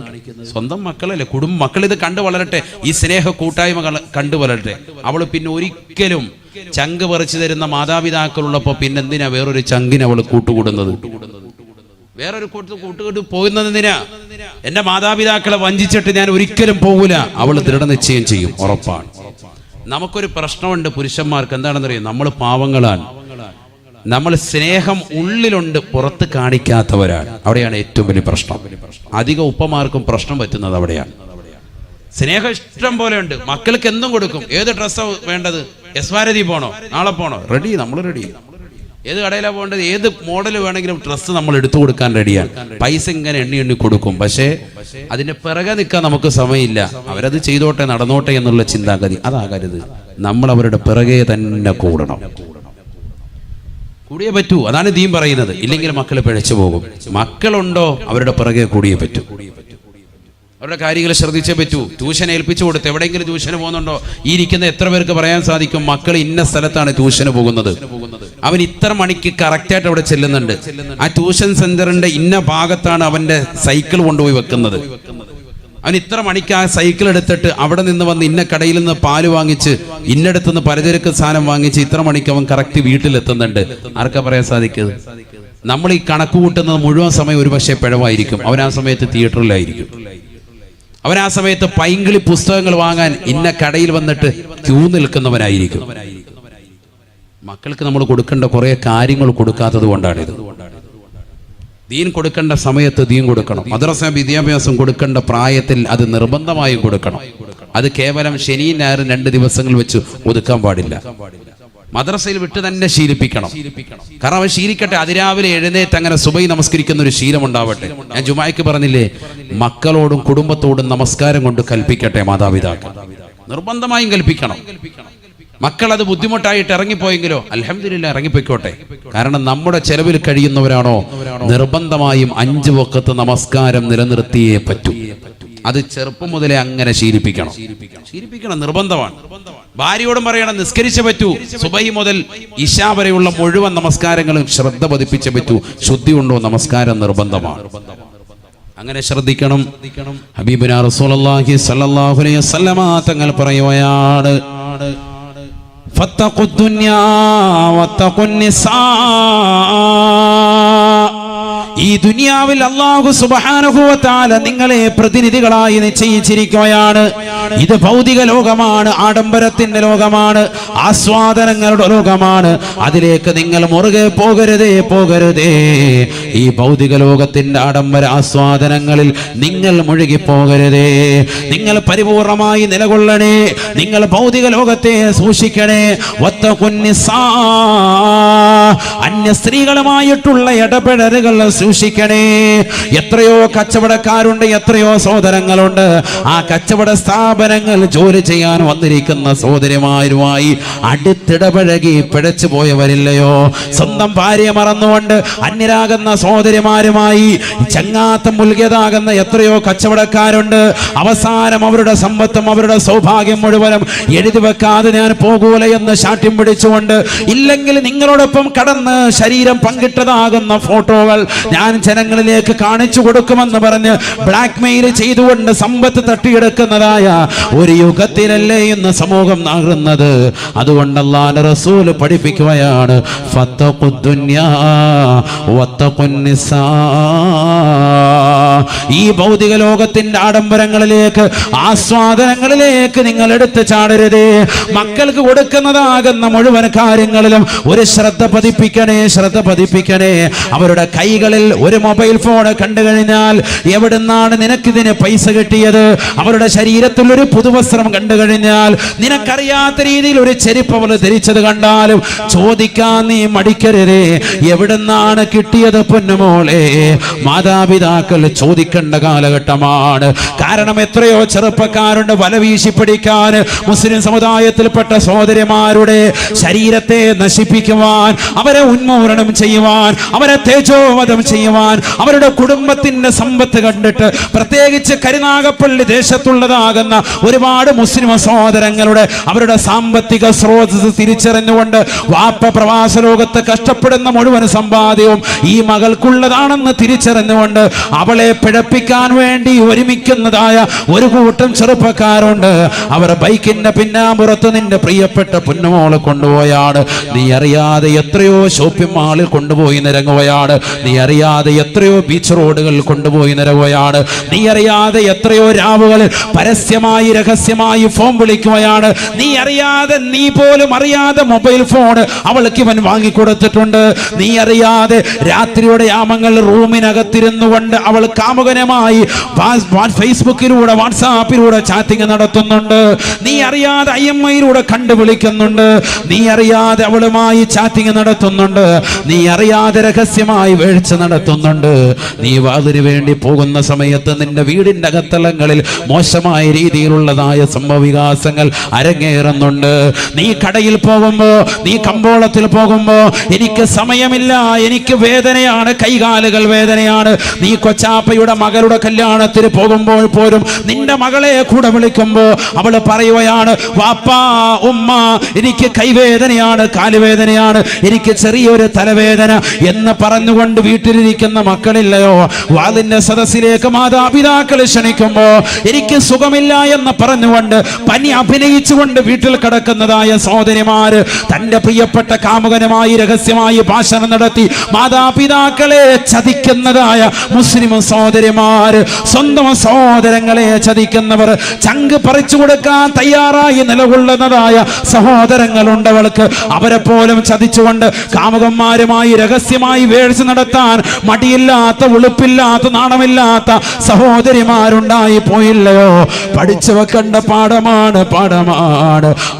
സ്വന്തം മക്കളല്ലേ, മക്കളിത് കണ്ടു വളരട്ടെ, ഈ സ്നേഹ കൂട്ടായ്മ കണ്ടു വളരട്ടെ. അവള് പിന്നെ ഒരിക്കലും ചങ്ക് പറിച്ചു തരുന്ന മാതാപിതാക്കളുള്ളപ്പോൾ പിന്നെ എന്തിനാ വേറൊരു ചങ്കിന് അവള് കൂട്ടുകൂടുന്നത്? വേറൊരു കൂട്ടുകൂട്ട് പോകുന്നത് എന്തിനാ? എന്റെ മാതാപിതാക്കളെ വഞ്ചിച്ചിട്ട് ഞാൻ ഒരിക്കലും പോകൂല, അവള് ദൃഢനിശ്ചയം ചെയ്യും, ഉറപ്പാണ്. നമുക്കൊരു പ്രശ്നമുണ്ട് പുരുഷന്മാർക്ക്, എന്താണെന്നറിയാം? നമ്മൾ പാവങ്ങളാണ്, നമ്മൾ സ്നേഹം ഉള്ളിലുണ്ട്, പുറത്ത് കാണിക്കാത്തവരാണ്. അവിടെയാണ് ഏറ്റവും വലിയ പ്രശ്നം. അധിക ഉപ്പമാർക്കും പ്രശ്നം പറ്റുന്നത് അവിടെയാണ്. സ്നേഹം ഇഷ്ടം പോലെ ഉണ്ട്, മക്കൾക്ക് എന്തും കൊടുക്കും. ഏത് ഡ്രസ്സാണ് വേണ്ടത്? എസ്വാരതി പോണോ, നാളെ പോണോ, റെഡി, നമ്മൾ റെഡി. ഏത് കടയിലാണ് പോകേണ്ടത്, ഏത് മോഡൽ വേണമെങ്കിലും ഡ്രസ്സ് നമ്മൾ എടുത്തു കൊടുക്കാൻ റെഡിയാണ്. പൈസ ഇങ്ങനെ എണ്ണി കൊടുക്കും. പക്ഷേ അതിന്റെ പിറകെ നിൽക്കാൻ നമുക്ക് സമയമില്ല. അവരത് ചെയ്തോട്ടെ, നടന്നോട്ടെ എന്നുള്ള ചിന്താഗതി അതാകരുത്. നമ്മൾ അവരുടെ പിറകെ തന്നെ കൂടണം, കൂടിയേ പറ്റൂ. അതാണ് ദീൻ പറയുന്നത്. ഇല്ലെങ്കിൽ മക്കൾ പിഴച്ചു പോകും. മക്കളുണ്ടോ അവരുടെ പിറകെ കൂടിയേ പറ്റൂ. അവരുടെ കാര്യങ്ങൾ ശ്രദ്ധിച്ചേ പറ്റൂ. ട്യൂഷൻ ഏൽപ്പിച്ചു കൊടുത്ത് എവിടെയെങ്കിലും ട്യൂഷന് പോകുന്നുണ്ടോ? ഈ ഇരിക്കുന്ന എത്ര പേർക്ക് പറയാൻ സാധിക്കും മക്കൾ ഇന്ന സ്ഥലത്താണ് ട്യൂഷന് പോകുന്നത്, അവൻ ഇത്ര മണിക്ക് കറക്റ്റായിട്ട് അവിടെ ചെല്ലുന്നുണ്ട്, ആ ട്യൂഷൻ സെന്ററിന്റെ ഇന്ന ഭാഗത്താണ് അവന്റെ സൈക്കിൾ കൊണ്ടുപോയി വെക്കുന്നത്, അവൻ ഇത്ര മണിക്ക് ആ സൈക്കിൾ എടുത്തിട്ട് അവിടെ നിന്ന് വന്ന് ഇന്ന കടയിൽ നിന്ന് പാല് വാങ്ങിച്ച് ഇന്നടത്ത് നിന്ന് പലചരക്ക് സാധനം വാങ്ങിച്ച് ഇത്ര മണിക്ക് അവൻ കറക്റ്റ് വീട്ടിലെത്തുന്നുണ്ട്. ആർക്കാ പറയാൻ സാധിക്കുന്നത്? നമ്മൾ ഈ കണക്ക് കൂട്ടുന്നത് മുഴുവൻ സമയം ഒരു പക്ഷേ പിഴവായിരിക്കും. അവൻ ആ സമയത്ത് തിയേറ്ററിലായിരിക്കും, അവൻ ആ സമയത്ത് പൈങ്കിളി പുസ്തകങ്ങൾ വാങ്ങാൻ ഇന്ന കടയിൽ വന്നിട്ട് ക്യൂ നിൽക്കുന്നവനായിരിക്കും. മക്കൾക്ക് നമ്മൾ കൊടുക്കേണ്ട കുറെ കാര്യങ്ങൾ കൊടുക്കാത്തത് കൊണ്ടാണിത്. ദീൻ കൊടുക്കേണ്ട സമയത്ത് ദീൻ കൊടുക്കണം. മദ്രസ വിദ്യാഭ്യാസം കൊടുക്കേണ്ട പ്രായത്തിൽ അത് നിർബന്ധമായും കൊടുക്കണം. അത് കേവലം ശനിയും ഞായറും 2 ദിവസങ്ങൾ വെച്ച് ഒതുക്കാൻ പാടില്ല. മദ്രസയിൽ വിട്ട് തന്നെ ശീലിപ്പിക്കണം. കാരണം അവൻ ശീലിക്കട്ടെ. അതിരാവിലെ എഴുന്നേറ്റ് അങ്ങനെ സുബഹി നമസ്കരിക്കുന്ന ഒരു ശീലം ഉണ്ടാവട്ടെ. ഞാൻ ജുമായ്ക്ക് പറഞ്ഞില്ലേ, മക്കളോടും കുടുംബത്തോടും നമസ്കാരം കൊണ്ട് കൽപ്പിക്കട്ടെ മാതാപിതാക്കൾ. നിർബന്ധമായും കൽപ്പിക്കണം. മക്കൾ അത് ബുദ്ധിമുട്ടായിട്ട് ഇറങ്ങിപ്പോയെങ്കിലോ അൽഹംദുലില്ലാ ഇറങ്ങിപ്പോയിക്കോട്ടെ. കാരണം നമ്മുടെ ചെലവിൽ കഴിയുന്നവരാണോ നിർബന്ധമായും 5 വഖത്ത് നമസ്കാരം നിലനിർത്തിയേ പറ്റൂ. അത് ചെറുപ്പം മുതലേ അങ്ങനെ ശീലിപ്പിക്കണം. നിർബന്ധമാണ്. ഭാര്യയോടും പറയണം നിസ്കരിച്ചേ പറ്റൂ. സുബഹി മുതൽ ഇശാ വരെയുള്ള മുഴുവൻ നമസ്കാരങ്ങളും ശ്രദ്ധ പതിപ്പിച്ചേ പറ്റൂ. ശുദ്ധി ഉണ്ടോ നമസ്കാരം നിർബന്ധമാണ്. അങ്ങനെ ശ്രദ്ധിക്കണം. ഹബീബുനാ റസൂലുള്ളാഹി സ്വല്ലല്ലാഹു അലൈഹി വസല്ലമ തങ്ങൾ പറയുകയാണ്, ഫത്തഖു ദുനിയാ വത്തഖു നിസാ. ഈ ദുനിയാവിൽ അല്ലാഹു സുബ്ഹാനഹു വ തആല നിങ്ങളെ പ്രതിനിധികളായി നിശ്ചയിച്ചിരിക്കുകയാണ്. ഇത് ഭൗതിക ലോകമാണ്, ആഡംബരത്തിന്റെ ലോകമാണ്, ആസ്വാദനങ്ങളുടെ ലോകമാണ്. അതിലേക്ക് നിങ്ങൾ മുറുകെ പോകരുതേ. ഈ ഭൗതിക ലോകത്തിന്റെ ആഡംബര ആസ്വാദനങ്ങളിൽ നിങ്ങൾ മുഴുകി പോകരുതേ. നിങ്ങൾ പരിപൂർണമായി നിലകൊള്ളണേ. നിങ്ങൾ ഭൗതിക ലോകത്തെ സൂക്ഷിക്കണേ. അന്യ സ്ത്രീകളുമായിട്ടുള്ള ഇടപെടലുകൾ സൂക്ഷിക്കണേ. എത്രയോ കച്ചവടക്കാരുണ്ട്, എത്രയോ സഹോദരങ്ങളുണ്ട്. ആ കച്ചവട സ്ഥാപനങ്ങൾ ജോലി ചെയ്യാൻ വന്നിരിക്കുന്ന സഹോദരിമാരുമായി അടുത്തിടപഴകി പിഴച്ചു പോയവരില്ലയോ? സ്വന്തം ഭാര്യയെ മറന്നുകൊണ്ട് അന്യരാകുന്ന സഹോദരിമാരുമായി ചങ്ങാത്തം മുൽകിയതാകുന്ന എത്രയോ കച്ചവടക്കാരുണ്ട്. അവസാനം അവരുടെ സമ്പത്തും അവരുടെ സൗഭാഗ്യം മുഴുവനും എഴുതി വെക്കാതെ ഞാൻ പോകൂല എന്ന് ശാഠ്യം പിടിച്ചുകൊണ്ട്, ഇല്ലെങ്കിൽ നിങ്ങളോടൊപ്പം കടന്ന് ശരീരം പങ്കിട്ടതാകുന്ന ഫോട്ടോകൾ ഞാൻ ജനങ്ങളിലേക്ക് കാണിച്ചു കൊടുക്കുമെന്ന് പറഞ്ഞ് ബ്ലാക്ക് മെയിൽ ചെയ്തുകൊണ്ട് സമ്പത്ത് തട്ടിയെടുക്കുന്നതായ ഒരു യുഗത്തിലല്ലേ ഇന്ന് സമൂഹം നാകുന്നത്. അതുകൊണ്ട് അല്ലാഹുവിന്റെ റസൂൽ പഠിപ്പിക്കുകയാണ്, ഫത്തഖുദ്ദുനിയാ വത്തഖുന്നിസാ. ഈ ഭൗതിക ലോകത്തിന്റെ ആഡംബരങ്ങളിലേക്ക്, ആസ്വാദനങ്ങളിലേക്ക് നിങ്ങൾ എടുത്തു ചാടരുതേ. മക്കൾക്ക് കൊടുക്കുന്നതാകുന്ന മുഴുവൻ കാര്യങ്ങളിലും ഒരു ശ്രദ്ധ പതിപ്പിക്കണേ. അവരുടെ കൈകളിൽ ഒരു മൊബൈൽ ഫോൺ കണ്ടു കഴിഞ്ഞാൽ എവിടുന്നാണ് നിനക്കിതിന് പൈസ കിട്ടിയത്? അവരുടെ ശരീരത്തിൽ ഒരു പുതുവസ്ത്രം കണ്ടു കഴിഞ്ഞാൽ, നിനക്കറിയാത്ത രീതിയിൽ ഒരു ചെരുപ്പ് അവൾ ധരിച്ചത് കണ്ടാലും ചോദിക്കാൻ നീ മടിക്കരുതേ. എവിടുന്നാണ് കിട്ടിയത് പൊന്നുമോളെ? മാതാപിതാക്കൾ ചോദിക്കേണ്ട കാലഘട്ടമാണ്. കാരണം എത്രയോ ചെറുപ്പക്കാരുണ്ട് വല വീശി പിടിക്കാൻ മുസ്ലിം സമുദായത്തിൽപ്പെട്ട സഹോദരിമാരുടെ ശരീരത്തെ നശിപ്പിക്കുവാൻ, അവരെ ഉന്മൂലനം ചെയ്യുവാൻ, അവരെ തേജോവധം ചെയ്യുവാൻ, അവരുടെ കുടുംബത്തിന്റെ സമ്പത്ത് കണ്ടിട്ട്, പ്രത്യേകിച്ച് കരുനാഗപ്പള്ളി ദേശത്തുള്ളതാകുന്ന ഒരുപാട് മുസ്ലിം സഹോദരങ്ങളുടെ അവരുടെ സാമ്പത്തിക സ്രോതസ് തിരിച്ചറിഞ്ഞുകൊണ്ട് വാപ്പ പ്രവാസ ലോകത്ത് കഷ്ടപ്പെടുന്ന മുഴുവൻ സമ്പാദ്യവും ഈ മകൾക്കുള്ളതാണെന്ന് തിരിച്ചറിഞ്ഞുകൊണ്ട് അവളെ പിഴപ്പിക്കാൻ വേണ്ടി ഒരുമിക്കുന്നതായ ഒരു കൂട്ടം ചെറുപ്പക്കാരുണ്ട്. അവർ ബൈക്കിന്റെ പിന്നാമ്പുറത്ത് നിന്റെ പ്രിയപ്പെട്ട പൊന്നുമോളെ കൊണ്ടുപോയാണ്. നീ അറിയാതെ എത്രയോ ഷോപ്പിംഗ് മാളിൽ കൊണ്ടുപോയി നിരങ്ങുകയാണ്. നീ അറിയാതെ എത്രയോ ബീച്ച് റോഡുകളിൽ കൊണ്ടുപോയി നിരങ്ങുകയാണ്. നീ അറിയാതെ എത്രയോ രാവുകളിൽ പരസ്യമായി രഹസ്യമായി ഫോൺ വിളിക്കുകയാണ്. നീ അറിയാതെ, നീ പോലും അറിയാതെ മൊബൈൽ ഫോൺ അവൾക്ക് ഇവൻ വാങ്ങിക്കൊടുത്തിട്ടുണ്ട്. നീ അറിയാതെ രാത്രിയുടെ യാമങ്ങൾ റൂമിനകത്തിരുന്നു കൊണ്ട് അവൾ കാമുകനുമായി ഫേസ്ബുക്കിലൂടെ വാട്സാപ്പിലൂടെ ചാറ്റിംഗ് നടത്തുന്നുണ്ട്. നീ അറിയാതെ IMIയിലൂടെ കണ്ടുവിളിക്കുന്നുണ്ട്. നീ അറിയാതെ അവളുമായി ചാറ്റിംഗ് നടത്തുന്നുണ്ട്. നീ അറിയാതെ രഹസ്യമായി വീഴ്ച നടത്തുന്നുണ്ട്. നീ വാതിന് വേണ്ടി പോകുന്ന സമയത്ത് നിന്റെ വീടിന്റെ അകത്തളങ്ങളിൽ മോശമായ രീതിയിലുള്ളതായ സംഭവവികാസങ്ങൾ അരങ്ങേറുന്നുണ്ട്. നീ കടയിൽ പോകുമ്പോ, നീ കമ്പോളത്തിൽ പോകുമ്പോ, എനിക്ക് സമയമില്ല, എനിക്ക് വേദനയാണ്, കൈകാലുകൾ വേദനയാണ്, നീ കൊച്ചാപ്പയുടെ മകളുടെ കല്യാണത്തിന് പോകുമ്പോൾ പോലും നിന്റെ മകളെ കൂടെ വിളിക്കുമ്പോൾ അവൾ പറയുകയാണ്, വാപ്പാ ഉമ്മ എനിക്ക് കൈവേദനയാണ്, കാലുവേദനയാണ്, എനിക്ക് ചെറിയൊരു തലവേദന എന്ന് പറഞ്ഞുകൊണ്ട് വീട്ടിലിരിക്കുന്ന മക്കളില്ലയോ? വാതിന്റെ സദസ്സിലേക്ക് മാതാപിതാക്കൾ ക്ഷണിക്കുമ്പോ എനിക്ക് സുഖമില്ല എന്ന് പറഞ്ഞുകൊണ്ട് പനി അഭിനയിച്ചുകൊണ്ട് വീട്ടിൽ കിടക്കുന്നതായ സഹോദരിമാര് തന്റെ പ്രിയപ്പെട്ട കാമുകനുമായി രഹസ്യമായി ഭാഷണം നടത്തി മാതാപിതാക്കളെ ചതിക്കുന്നതായ മുസ്ലിം സഹോദരിമാര്, സ്വന്തം സഹോദരങ്ങളെ ചതിക്കുന്നവർ, ചങ്ക് പറിച്ചു കൊടുക്കാൻ തയ്യാറായി നിലകൊള്ളുന്നതായ സഹോദരങ്ങളുണ്ട് അവൾക്ക്. അവരെ പോലും ചതിച്ചുകൊണ്ട് കാമുകന്മാരുമായി രഹസ്യമായി വേഴ്ച നടത്താൻ മടിയില്ലാത്ത, ഉളുപ്പില്ലാത്ത, നാണമില്ലാത്ത സഹോദരിമാരുണ്ടായി പോയില്ലയോ? പഠിച്ചു വെക്കേണ്ട പാഠമാണ്.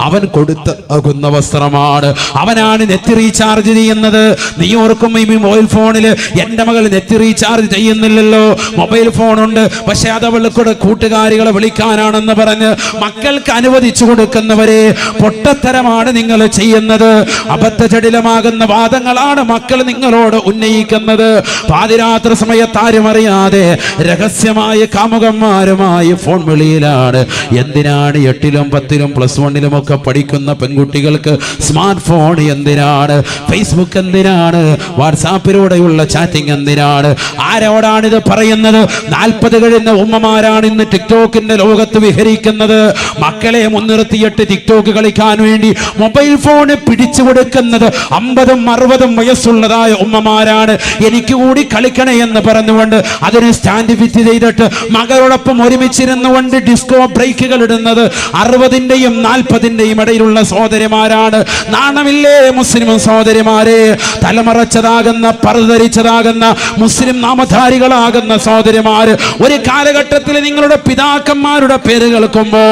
അവൻ കൊടുത്താകുന്ന വസ്ത്രമാണ്. അവനാണ് നെറ്റ് റീചാർജ് ചെയ്യുന്നത്. നീ ഓർക്കും ഈ മൊബൈൽ ഫോണിൽ എന്റെ മകൾ നെറ്റ് റീചാർജ് ചെയ്യുന്നില്ലല്ലോ, മൊബൈൽ ഫോണുണ്ട്, പക്ഷെ അത് അവൾക്കൂടെ കൂട്ടുകാരികളെ വിളിക്കാനാണെന്ന് പറഞ്ഞ് മക്കൾക്ക് അനുവദിച്ചു കൊടുക്കുന്നവരെ പൊട്ടത്തരമാണ് നിങ്ങൾ ചെയ്യുന്നത്. അബദ്ധജടിലമാകുന്ന വാദങ്ങളാണ് മക്കൾ നിങ്ങളോട് ഉന്നയിക്കുന്നത്. പാതിരാത്രി സമയത്ത് ആരും അറിയാതെ രഹസ്യമായ കാമുകന്മാരുമായി ഫോൺ വിളിയിലാണ്. എന്തിനാണ് 8ലും 10ലും +1 ഒക്കെ പഠിക്കുന്ന പെൺകുട്ടികൾക്ക് സ്മാർട്ട് ഫോൺ എന്തിനാണ്? ഫേസ്ബുക്ക് എന്തിനാണ്? വാട്സാപ്പിലൂടെയുള്ള ചാറ്റിംഗ് എന്തിനാണ്? ആരോടാണിത് പറയുന്നത്? 40 കഴിഞ്ഞ ഉമ്മമാരാണ് ഇന്ന് ടിക്ടോക്കിന്റെ ലോകത്ത് വിഹരിക്കുന്നത്. മക്കളെ മുൻനിർത്തിയിട്ട് ടിക്ടോക്ക് കളിക്കാൻ വേണ്ടി മൊബൈൽ ഫോൺ പിടിച്ചു കൊടുക്കുന്നത് 50ഉം 60ഉം വയസ്സുള്ളതായ ഉമ്മമാരാണ്. എനിക്ക് കൂടി കളിക്കണേ എന്ന് പറഞ്ഞുകൊണ്ട് അതിന് സ്റ്റാൻഡ് ഫിറ്റ് ചെയ്തിട്ട് മകളോടൊപ്പം ഒരുമിച്ചിരുന്നുകൊണ്ട് ഡിസ്കോ ബ്രേക്കുകൾ ഇടുന്നത് 60ന്റെയും 40ന്റെയും ഇടയിലുള്ള സഹോദരിമാരാണ്. നാണമില്ലേ മുസ്ലിം സഹോദരിമാരെ? തലമറച്ചതാകുന്ന, പറുധരിച്ചതാകുന്ന മുസ്ലിം നാമധാരികളാകുന്ന സഹോദരിമാര് ഒരു കാലഘട്ടത്തിൽ നിങ്ങളുടെ പിതാക്കന്മാരുടെ പേര് കേൾക്കുമ്പോ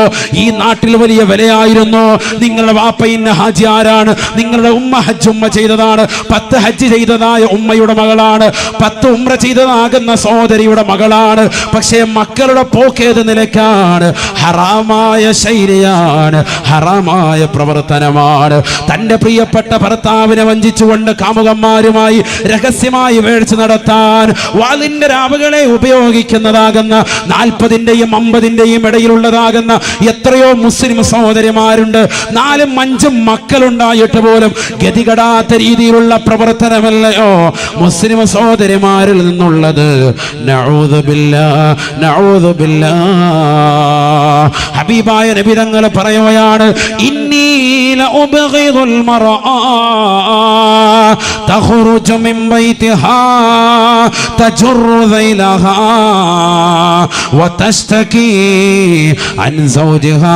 ഈ നാട്ടിൽ വലിയ വിലയായിരുന്നു. നിങ്ങളുടെ വാപ്പ ഇന്ന ഹാജി ആരാണ്? നിങ്ങളുടെ ഉമ്മ ഹജ്ജ് ഉമ്മ ചെയ്തതാണ്, 10 ഹജ്ജ് ചെയ്തതായ ഉമ്മയുടെ മകളാണ്, 10 ഉംറ ചെയ്തതാകുന്ന സഹോദരിയുടെ മകളാണ്. പക്ഷേ മക്കളുടെ പോക്കേത് നിലക്കാണ്? ഹറാമായ ശൈലിയാണ്, ഹറാമായ പ്രവർത്തനമാണ്. തന്റെ പ്രിയപ്പെട്ട ഭർത്താവിനെ വഞ്ചിച്ചുകൊണ്ട് കാമുകന്മാരുമായി രഹസ്യമായി വേഴ്ച നടത്താൻ വാളിന്റെ രാവുകളെ ഉപയോഗിക്കുന്നതാകുന്ന 40ന്റെയും 50ന്റെയും ഇടയിലുള്ളതാകുന്ന എത്രയോ മുസ്ലിം സഹോദരിമാരുണ്ട്. 4ഉം 5ഉം മക്കളുണ്ടായിട്ട് പോലും ഗതികടാത്ത രീതിയിലുള്ള പ്രവർത്തനമല്ലയോ മുസ്ലിം സഹോദരിമാരിൽ നിന്നുള്ളത്? നഊദു ബില്ലാഹ്, നഊദു ബില്ലാഹ്. ഹബീബായ നബി തങ്ങൾ പറയുകയാണ്, ഇന്നി ലഉബ്ഗിദുൽ മർആ തഖ്റുജു മിൻ ബൈതിഹാ തജറു ദൈലഹാ വതസ്തകി അൻ സൗജിഹാ.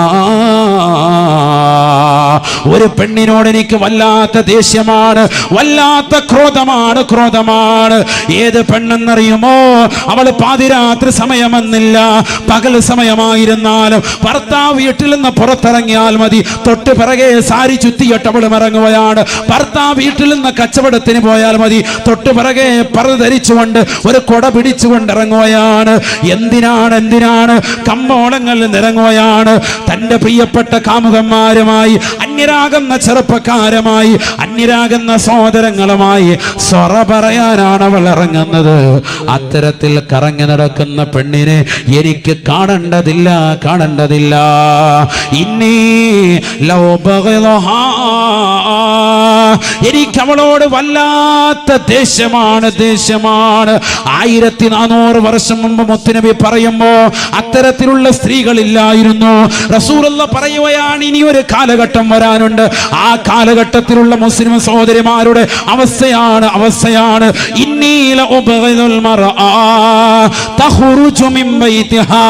ഒരു പെണ്ണിനോട് എനിക്ക് വല്ലാത്ത ദേഷ്യമാണ്, വല്ലാത്ത ക്രോധമാണ്. ഏത് പെണ്ണെന്നറിയുമോ? അവൾ പാതിരാത്രി സമയമെന്നില്ല, പകൽ സമയമായിരുന്നാലും ഭർത്താവ് വീട്ടിൽ നിന്ന് പുറത്തിറങ്ങിയാൽ മതി, തൊട്ട് പിറകെ സാരി ചുറ്റിയിട്ട് അവൾ ഇറങ്ങുകയാണ്. ഭർത്താവ് വീട്ടിൽ നിന്ന് കച്ചവടത്തിന് പോയാൽ മതി, തൊട്ട് പിറകെ പറ ധരിച്ചുകൊണ്ട് ഒരു കൊട പിടിച്ചുകൊണ്ട് ഇറങ്ങുകയാണ്. എന്തിനാണ്? കമ്പോളങ്ങളിൽ നിറങ്ങുകയാണ്. തന്റെ പ്രിയപ്പെട്ട കാമുകന്മാരുമായി, അന്യരാകുന്ന ചെറുപ്പക്കാരുമായി, അന്യരാകുന്ന സഹോദരങ്ങളുമായി സ്വറ പറയാനാണ് അവൾ ഇറങ്ങുന്നത്. അത്തരത്തിൽ കറങ്ങി നടക്കുന്ന പെണ്ണിനെ എനിക്ക് കാണേണ്ടതില്ല. ഇന്നീ ലൗ ബഗളഹാ, എനിക്ക് അവളോട് വല്ലാത്ത ദേഷ്യമാണ്. 1400 വർഷം മുമ്പ് മുത്തുനബി പറയുമ്പോ അത്തരത്തിലുള്ള സ്ത്രീകളില്ലായിരുന്നു. റസൂലുള്ളാഹി പറയുകയാണ്, ഇനി ഒരു കാലഘട്ടം വരാനുണ്ട്. ആ കാലഘട്ടത്തിലുള്ള മുസ്ലിം സഹോദരിമാരുടെ അവസ്ഥയാണ് ഇന്നീല ഉബഗിദുൽ മർആ തഖ്റുജു മിൻ ബൈതിഹാ.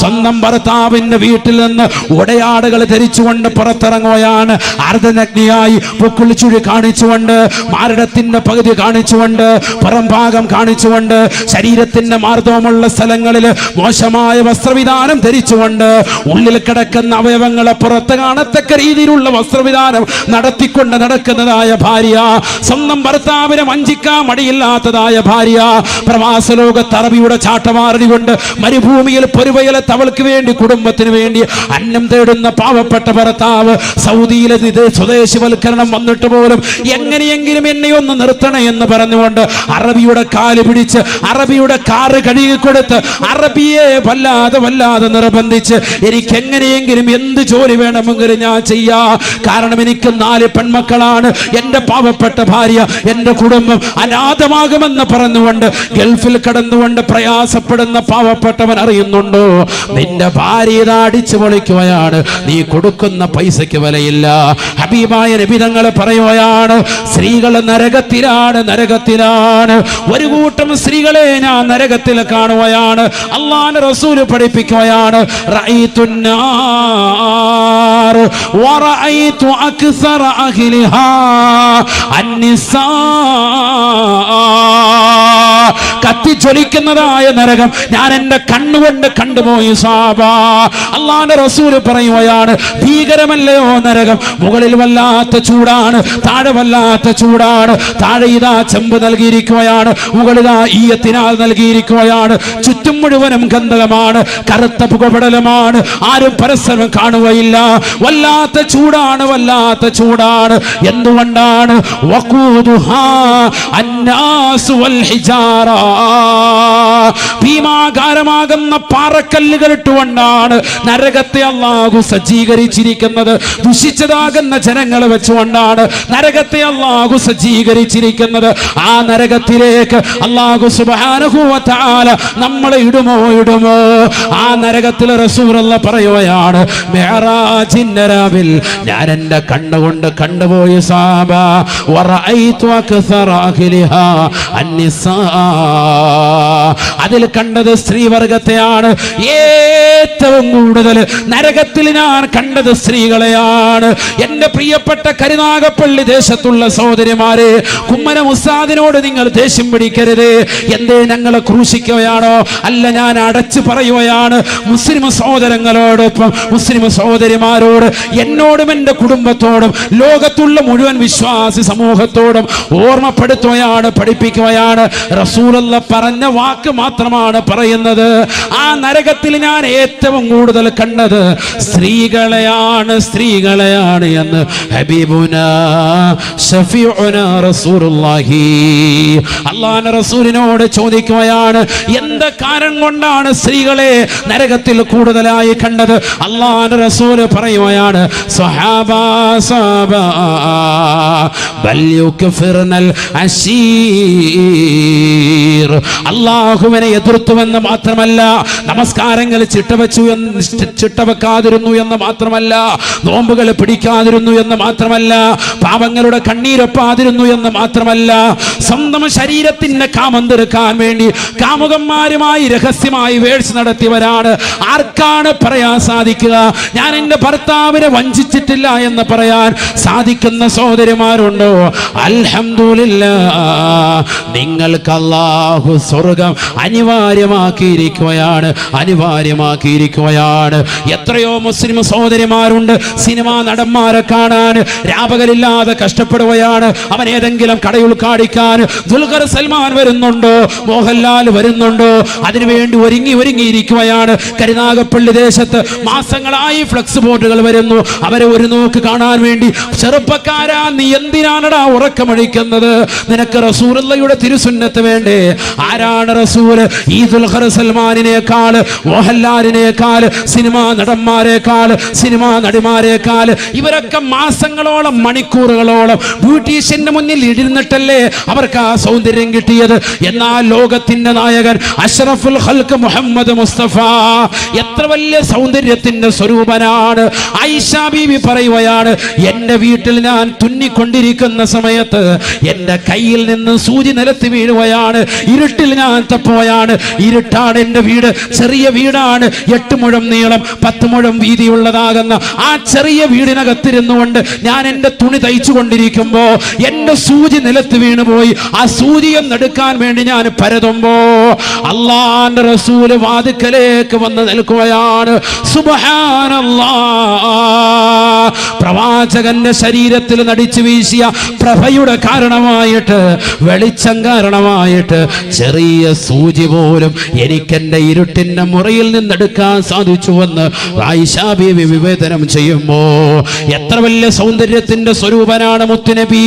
സ്വന്തം ഭർത്താവിന്റെ വീട്ടിൽ നിന്ന് ഉടയാടകൾ ധരിച്ചുകൊണ്ട് പുറത്തിറങ്ങുകയാണ്. അർദ്ധനഗ്നിയായി പൊക്കിളിച്ചുഴി കാണിച്ചുകൊണ്ട്, മാരടത്തിന്റെ പകുതി കാണിച്ചുകൊണ്ട്, പുറംഭാഗം കാണിച്ചുകൊണ്ട്, ശരീരത്തിന്റെ മാർദ്ദവമുള്ള സ്ഥലങ്ങളിൽ മോശമായ വസ്ത്രവിധാനം ധരിച്ചുകൊണ്ട്, ഉള്ളിൽ കിടക്കുന്ന അവയവങ്ങളെ പുറത്ത് കാണത്തക്ക രീതിയിലുള്ള വസ്ത്രവിധാനം നടത്തിക്കൊണ്ട് നടക്കുന്നതായ ഭാര്യ സ്വന്തം ഭർത്താവിനെ വഞ്ചിക്കാൻ മടിയില്ലാത്തതായ കാണാതായ ഭാര്യ പ്രവാസ ലോകത്ത് അറബിയുടെ ചാട്ടമാറികൊണ്ട് മരുഭൂമിയിൽ പൊരുവയലത്ത് അവൾക്ക് വേണ്ടി കുടുംബത്തിന് വേണ്ടി അന്നം തേടുന്ന പാവപ്പെട്ട ഭർത്താവ് സൗദിയിലെ സ്വദേശിവൽക്കരണം വന്നിട്ട് പോലും എങ്ങനെയെങ്കിലും എന്നെ ഒന്ന് നിർത്തണേ എന്ന് പറഞ്ഞുകൊണ്ട് അറബിയുടെ കാല് പിടിച്ച് അറബിയുടെ കാറ് കഴുകി കൊടുത്ത് അറബിയെ വല്ലാതെ നിർബന്ധിച്ച് എനിക്ക് എങ്ങനെയെങ്കിലും എന്ത് ജോലി വേണമെങ്കിലും ഞാൻ ചെയ്യാ, കാരണം എനിക്ക് 4 പെൺമക്കളാണ്, എന്റെ പാവപ്പെട്ട ഭാര്യ എന്റെ കുടുംബം അനാഥമാകുമെന്ന് പറഞ്ഞുകൊണ്ട് ഗൾഫിൽ കടന്നുകൊണ്ട് പ്രയാസപ്പെടുന്ന പാവപ്പെട്ടവൻ അറിയുന്നുണ്ടോ നിന്റെ ഭാര്യ ഇതാ അടിച്ചു പൊളിക്കുകയാണ്, നീ കൊടുക്കുന്ന പൈസയ്ക്ക് വിലയില്ല. ഹബീബായ നബി തങ്ങൾ പറയുകയാണ് സ്ത്രീകൾ നരകത്തിലാണ്. ഒരു കൂട്ടം സ്ത്രീകളെ ഞാൻ നരകത്തിൽ കാണുകയാണ്. അല്ലാഹുവിന്റെ റസൂൽ പഠിപ്പിക്കുകയാണ് റഅയ്തുന്നാർ വറഅയ്തു അക്സറ അഹ്ലിഹാ അന്നിസാ. കത്തിജ്വലിക്കുന്നതായ നരകം ഞാൻ എന്റെ കണ്ണുകൊണ്ട് കണ്ടുപോയി സാബ. അല്ലാഹുവിന്റെ റസൂൽ പറയുകയാണ് ഭീകരമല്ലയോ നരകം, മുകളിൽ വല്ലാത്ത ചൂടാണ്, താഴെ വല്ലാത്ത ചൂടാണ്. താഴെ ഇതാ ചെമ്പ് നൽകിയിരിക്കുകയാണ്, മുകളിതാ ഈയത്തിനാൽ നൽകിയിരിക്കുകയാണ്, ചുറ്റും മുഴുവനും ഗന്ധകമാണ്, കറുത്ത പുകപടലമാണ്, ആരും പരസ്പരം കാണുകയില്ല. വല്ലാത്ത ചൂടാണ്. എന്തുകൊണ്ടാണ്? വഖൂദുഹാ അന്നാസ് വൽ ഹിജാറ. ഭീമാകാരമാകുന്ന പാറക്കല്ലുകൾ ഇട്ടുകൊണ്ടാണ് നരകത്തെ അല്ലാഹു സജ്ജീകരിച്ചിരിക്കുന്നത്. ദുഷിച്ചതാകുന്ന ജനങ്ങളെ വെച്ചുകൊണ്ടാണ് നരകത്തെ അല്ലാഹു സജ്ജീകരിച്ചിരിക്കുന്നത്. ആ നരകത്തിലേക്ക് അല്ലാഹു സുബ്ഹാനഹു വ തആല നമ്മളെ ഇടുമോ? ആ നരകത്തിൽ റസൂലുള്ളാഹി പറയുകയാണ് മിഅ്റാജിന്റെ രാവിൽ ഞാൻ എന്റെ കണ്ണുകൊണ്ട് കണ്ടുപോയി സാബ. വറഅയ്തു അക്സറ അഹ്ലിഹാ അന്നിസാ. അതിൽ കണ്ടത് സ്ത്രീവർഗത്തെയാണ്. ഏറ്റവും കൂടുതൽ നരകത്തിൽ ഞാൻ കണ്ടത് സ്ത്രീകളെയാണ്. എന്റെ പ്രിയപ്പെട്ട കരുനാഗപ്പള്ളി ദേശത്തുള്ള സഹോദരിമാരെ, കുമ്മനം ഉസ്താദിനോട് നിങ്ങൾ ദേഷ്യം പിടിക്കരുത്. എന്തേ ഞങ്ങളെ ക്രൂശിക്കുകയാണോ? അല്ല, ഞാൻ അടച്ചു പറയുകയാണ് മുസ്ലിം സഹോദരങ്ങളോടൊപ്പം മുസ്ലിം സഹോദരിമാരോട്, എന്നോടും എന്റെ കുടുംബത്തോടും ലോകത്തുള്ള മുഴുവൻ വിശ്വാസി സമൂഹത്തോടും ഓർമ്മപ്പെടുത്തുകയാണ്, പഠിപ്പിക്കുകയാണ്. റസൂലുള്ളാഹി പറഞ്ഞ വാക്ക് മാത്രമാണ് പറയുന്നത്. ആ നരകത്തിൽ ഞാൻ ഏറ്റവും കൂടുതൽ കണ്ടത് സ്ത്രീകളെയാണ് എന്ന് ഹബീബുനാ ശഫീഉനാ റസൂലുള്ളാഹി. അല്ലാഹുവിന്റെ റസൂലിനോട് ചോദിക്കുകയാണ് എന്ത് കാരണം കൊണ്ടാണ് സ്ത്രീകളെ നരകത്തിൽ കൂടുതലായി കണ്ടത്? അല്ലാഹുവിന്റെ റസൂൽ പറയുകയാണ് സ്വഹാബാ ബൽ യുക്ഫിർനൽ അശീർ. അല്ലാഹുവിനെ എതിർത്തുവെന്ന് മാത്രമല്ല, നമസ്കാരങ്ങൾ ചിട്ടവെക്കാതിരുന്നു എന്ന് മാത്രമല്ല, നോമ്പുകൾ പിടിക്കാതിരുന്നു എന്ന് മാത്രമല്ല, പാപങ്ങളുടെ കണ്ണീരൊപ്പാതിരുന്നു എന്ന് മാത്രമല്ല, സ്വന്തം ശരീരത്തിന്റെ കാമം തീർക്കാൻ വേണ്ടി കാമുകന്മാരുമായി രഹസ്യമായി വേഴ്ച നടത്തിയവരാണ്. ആർക്കാണ് പറയാൻ സാധിക്കുക ഞാൻ എന്റെ ഭർത്താവിനെ വഞ്ചിച്ചിട്ടില്ല എന്ന് പറയാൻ സാധിക്കുന്ന സഹോദരിമാരുണ്ടോ? അൽഹംദുലില്ലാഹ്, നിങ്ങൾക്ക് അല്ലാഹു സ്വർഗ്ഗം അനിവാര്യമാക്കിയിരിക്കുകയാണ്. എത്രയോ മുസ്ലിം സഹോദരിമാരുണ്ട് സിനിമാ നടന്മാരെ കാണാൻ രാപകലില്ലാതെ കഷ്ടപ്പെടുകയാണ്. അവൻ ഏതെങ്കിലും കടയിൽ കാണിക്കാൻ ദുൽഖർ സൽമാൻ വരുന്നുണ്ടോ, മോഹൻലാൽ വരുന്നുണ്ടോ, അതിനുവേണ്ടി ഒരുങ്ങിയിരിക്കുകയാണ്. കരുനാഗപ്പള്ളി ദേശത്ത് മാസങ്ങളായി ഫ്ലക്സ് ബോർഡുകൾ വരുന്നു. അവരെ ഒരു നോക്ക് കാണാൻ വേണ്ടി. ചെറുപ്പക്കാരാ, നീ എന്തിനാണടാ ഉറക്കമഴിക്കുന്നത്? നിനക്ക് റസൂലുള്ളാഹിയുടെ തിരുസുന്നത്ത് വേണ്ടേ? ആരാണ് റസൂൽ? ഈ ദുൽഖർ സൽമാനിനേക്കാൾ, മോഹൻലാലിനേക്കാൾ, സിനിമാ നടന്മാരെക്കാൾ, സിനിമാ നടിമാരെക്കാൾ ഇവരൊക്കെ മാസങ്ങളോളം മണിക്കൂറുകളോളം ബ്യൂട്ടീഷ്യന്റെ മുന്നിൽ ഇരുന്നിട്ടല്ലേ അവർക്ക് ആ സൗന്ദര്യം കിട്ടിയത്. എന്നാൽ ലോകത്തിന്റെ നായകൻ അഷ്റഫുൽ ഖൽഖ് മുഹമ്മദ് മുസ്തഫ എത്ര വലിയ സൗന്ദര്യത്തിന്റെ സ്വരൂപനാണ്. ആയിഷ ബീവി പറയുകയാണ് എന്റെ വീട്ടിൽ ഞാൻ തുന്നിക്കൊണ്ടിരിക്കുന്ന സമയത്ത് എന്റെ കയ്യിൽ നിന്ന് സൂചി നിലത്ത് വീഴുകയാണ്. ഇരുട്ടിൽ ഞാൻ തപ്പുകയാണ്. പറയുകയാണ്, ഇരുട്ടാണ് എന്റെ വീട്, ചെറിയ വീടാണ്, 8 മുഴം നീളം 10 മുഴം വീതിയുള്ളതാകുന്ന ആ ചെറിയ വീടിനകത്തിരുന്നുകൊണ്ട് ഞാൻ എന്റെ തുണി തയ്ച്ചു കൊണ്ടിരിക്കുമ്പോ എന്റെ സൂചി നിലത്ത് വീണുപോയി. ആ സൂചിയും എടുക്കാൻ വേണ്ടി ഞാൻ പരതുമ്പോ അള്ളാന്റെ റസൂല് വാതിക്കലേക്ക് വന്ന് നിൽക്കുകയാണ്. സുബ്ഹാനല്ലാഹ്. പ്രവാചകന്റെ ശരീരത്തിൽ നടിച്ചു വീശിയ പ്രഭയുടെ കാരണമായിട്ട്, വെളിച്ചം കാരണമായിട്ട് ചെറിയ സൂചി പോലും എനിക്കെന്റെ ഇരുട്ടിന്റെ മുറിയിൽ നിന്നെടുക്കാൻ സാധിച്ചുവെന്ന് ആയിഷ ബീവി വിവേചനം ചെയ്യുമ്പോ എത്ര വലിയ സൗന്ദര്യത്തിന്റെ സ്വരൂപനാണ് മുത്തുനബി.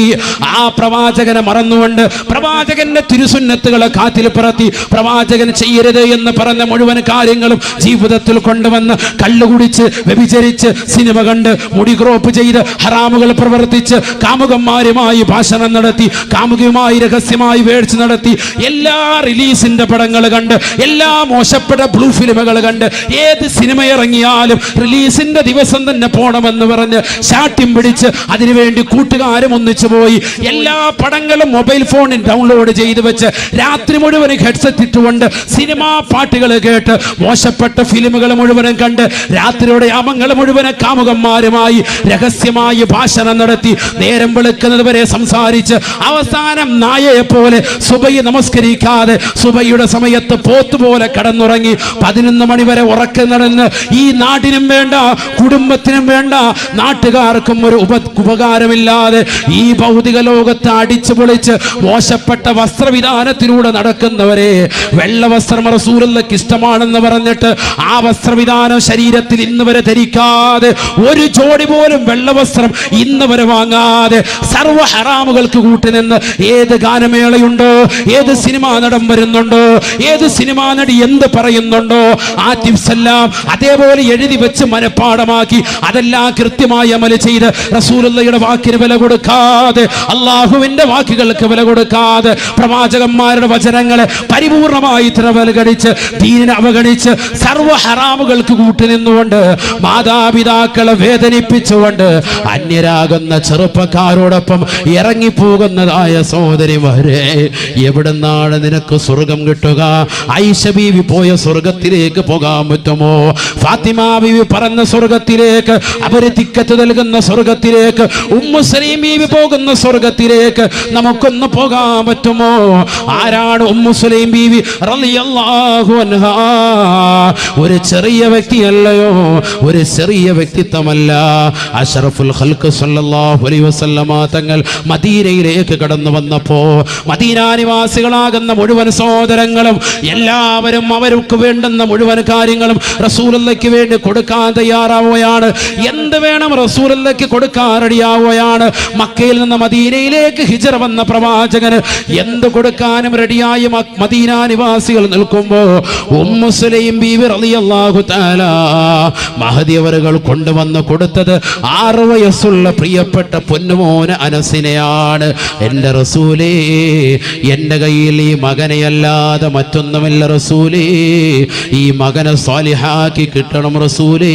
ആ പ്രവാചകനെ മറന്നുകൊണ്ട് പ്രവാചകന്റെ തിരുസുന്നത്തുകളെ കാറ്റിൽ പറത്തി പ്രവാചകൻ ചെയ്യരുത് എന്ന് പറഞ്ഞ മുഴുവൻ കാര്യങ്ങളും ജീവിതത്തിൽ കൊണ്ടുവന്ന് കള്ളുകുടിച്ച് വ്യഭിചരിച്ച് സിനിമ കണ്ട് മുടി ക്രോപ്പ് ചെയ്ത് ഹറാമുകൾ പ്രവർത്തിച്ച് കാമുകന്മാരുമായി ഭാഷണം നടത്തി കാമുകിയുമായി രഹസ്യമായി വേഴ്ച നടത്തി എല്ലാ റിലീസിന്റെ പടങ്ങൾ കണ്ട് എല്ലാ മോശപ്പെട്ട ബ്ലൂ ഫിലിമുകൾ കണ്ട് ഏത് സിനിമ ഇറങ്ങിയാലും റിലീസിന്റെ ദിവസം തന്നെ പോണമെന്ന് പറഞ്ഞ് ശാഠ്യം പിടിച്ച് അതിനുവേണ്ടി കൂട്ടുകാരും ഒന്നിച്ചു പോയി എല്ലാ പടങ്ങളും മൊബൈൽ ഫോണിൽ ഡൗൺലോഡ് ചെയ്ത് വെച്ച് രാത്രി മുഴുവൻ ഹെഡ്സെറ്റ് ഇട്ടുകൊണ്ട് സിനിമാ പാട്ടുകൾ കേട്ട് മോശപ്പെട്ട ഫിലിമുകൾ മുഴുവനും കണ്ട് രാത്രിയോടെ യാമങ്ങൾ മുഴുവനും കാമുകന്മാരുമായി രഹസ്യമായി ഭാഷണം നടത്തി നേരം വെളുക്കുന്നത് വരെ സംസാരിച്ച് അവസാനം നായയെ പോലെ സുബഹി നമസ്കരിക്കാതെ സുബഹിയുടെ സമയത്ത് പോത്തുപോലെ കടന്നുറങ്ങി 11 മണി വരെ ഉറക്കം നടന്ന് ഈ നാടിനും വേണ്ട കുടുംബത്തിനും വേണ്ട നാട്ടുകാർക്കും ഒരു ഉപകാരമില്ലാതെ ഈ ഭൗതിക ലോകത്ത് അടിച്ചു പൊളിച്ച് മോശപ്പെട്ട വസ്ത്രവിധാനത്തിലൂടെ നടക്കുന്നവരെ വെള്ള വസ്ത്രം റസൂലുള്ളാഹിക്ക് ഇഷ്ടമാണെന്ന് പറഞ്ഞിട്ട് ആ വസ്ത്രവിധാനം ശരീരത്തിൽ ഇന്ന് വരെ ധരിക്കാതെ ഒരു ജോഡി പോലും വെള്ള വസ്ത്രം ഇന്ന് വരെ വാങ്ങാതെ സർവ്വ ഹറാമുകൾക്ക് കൂട്ടുനിന്ന് ഏത് ഗാനമേളയുണ്ടോ, ഏത് സിനിമാ നടൻ വരുന്നുണ്ടോ, ഏത് സിനിമാ നടി എന്ത് പറയുന്നുണ്ടോ ആ ടിപ്സ് എല്ലാം അതേപോലെ എഴുതി വെച്ച് മനഃപ്പാടമാക്കി അതെല്ലാം കൃത്യമായി അമൽ ചെയ്ത് റസൂലുള്ളാഹിയുടെ വാക്കിന് വില കൊടുക്കാതെ അള്ളാഹുവിന്റെ വാക്കുകൾക്ക് വില കൊടുക്കാതെ പ്രവാചകന്മാരുടെ വചനങ്ങളെ പരിപൂർണമായി അവഗണിച്ച് ദീനിനെ അവഗണിച്ച് സർവ്വ ഹറാമുകൾക്ക് കൂട്ടുനിന്നുകൊണ്ട് മാതാപിതാക്കളെ വേദനിപ്പിച്ചുകൊണ്ട് അന്യരാകുന്ന ചെറുപ്പക്കാരോടൊപ്പം ഇറങ്ങിപ്പോകുന്നതായ സഹോദരിമാരെ, എവിടുന്നാണ് നിനക്ക് സ്വർഗം കിട്ടുക? ആയിഷ ബീവി പോയ സ്വർഗത്തിലേക്ക് പോകാൻ പറ്റുമോ? ഫാത്തിമ ബീവി പറഞ്ഞ സ്വർഗത്തിലേക്ക്, അവര് തിക്കത്ത് നൽകുന്ന സ്വർഗത്തിലേക്ക്, ഉമ്മു സലീം ബീവി പോകുന്ന സ്വർഗത്തിലേക്ക് നമുക്കൊന്ന് പോകാൻ പറ്റുമോ? ആരാണ് ഉമ്മു സലീം ബീവി റളിയല്ലാഹു അൻഹാ? ഒരു ചെറിയ വ്യക്തിയല്ലയോ, ഒരു ചെറിയ വ്യക്തിത്വമല്ല. അഷ്റഫുൽ ഖൽഖ് സല്ലല്ലാഹു അലൈഹി വസല്ലമ തങ്ങൾ മദീനയിലേക്ക് കടന്നു വന്നപ്പോ മദീന നിവാസികളാകുന്ന മുഴുവൻ സഹോദരങ്ങളും എല്ലാവരും അവർക്ക് വേണ്ടുന്ന മുഴുവൻ കാര്യങ്ങളും റസൂലുള്ളാഹിക്ക് വേണ്ടി കൊടുക്കാൻ തയ്യാറാവുകയാണ്. എന്ത് വേണം റസൂലുള്ളാഹിക്ക് കൊടുക്കാൻ റെഡിയാവുകയാണ്. മക്കയിൽ നിന്ന് മദീനയിലേക്ക് ഹിജ്റ വന്ന പ്രവാചകന് എന്ത് കൊടുക്കാനും റെഡിയായി മദീന നിവാസികൾ നിൽക്കുമ്പോ ഉമ്മു സലീം ബീവി റളിയല്ലാഹു തആല മഹദി അവറുകൾ കൊണ്ടുവന്ന് കൊടുത്തത് 6 വയസ്സുള്ള പ്രിയപ്പെട്ട പൊന്നുമോന് അനസിനെയാണ്. എൻ്റെ റസൂലേ, എൻ്റെ കയ്യിൽ ഈ മകനെയല്ലാതെ മറ്റൊന്നുമില്ല റസൂലേ, ഈ മകനെ സ്വാലിഹാക്കി കിട്ടണം റസൂലേ,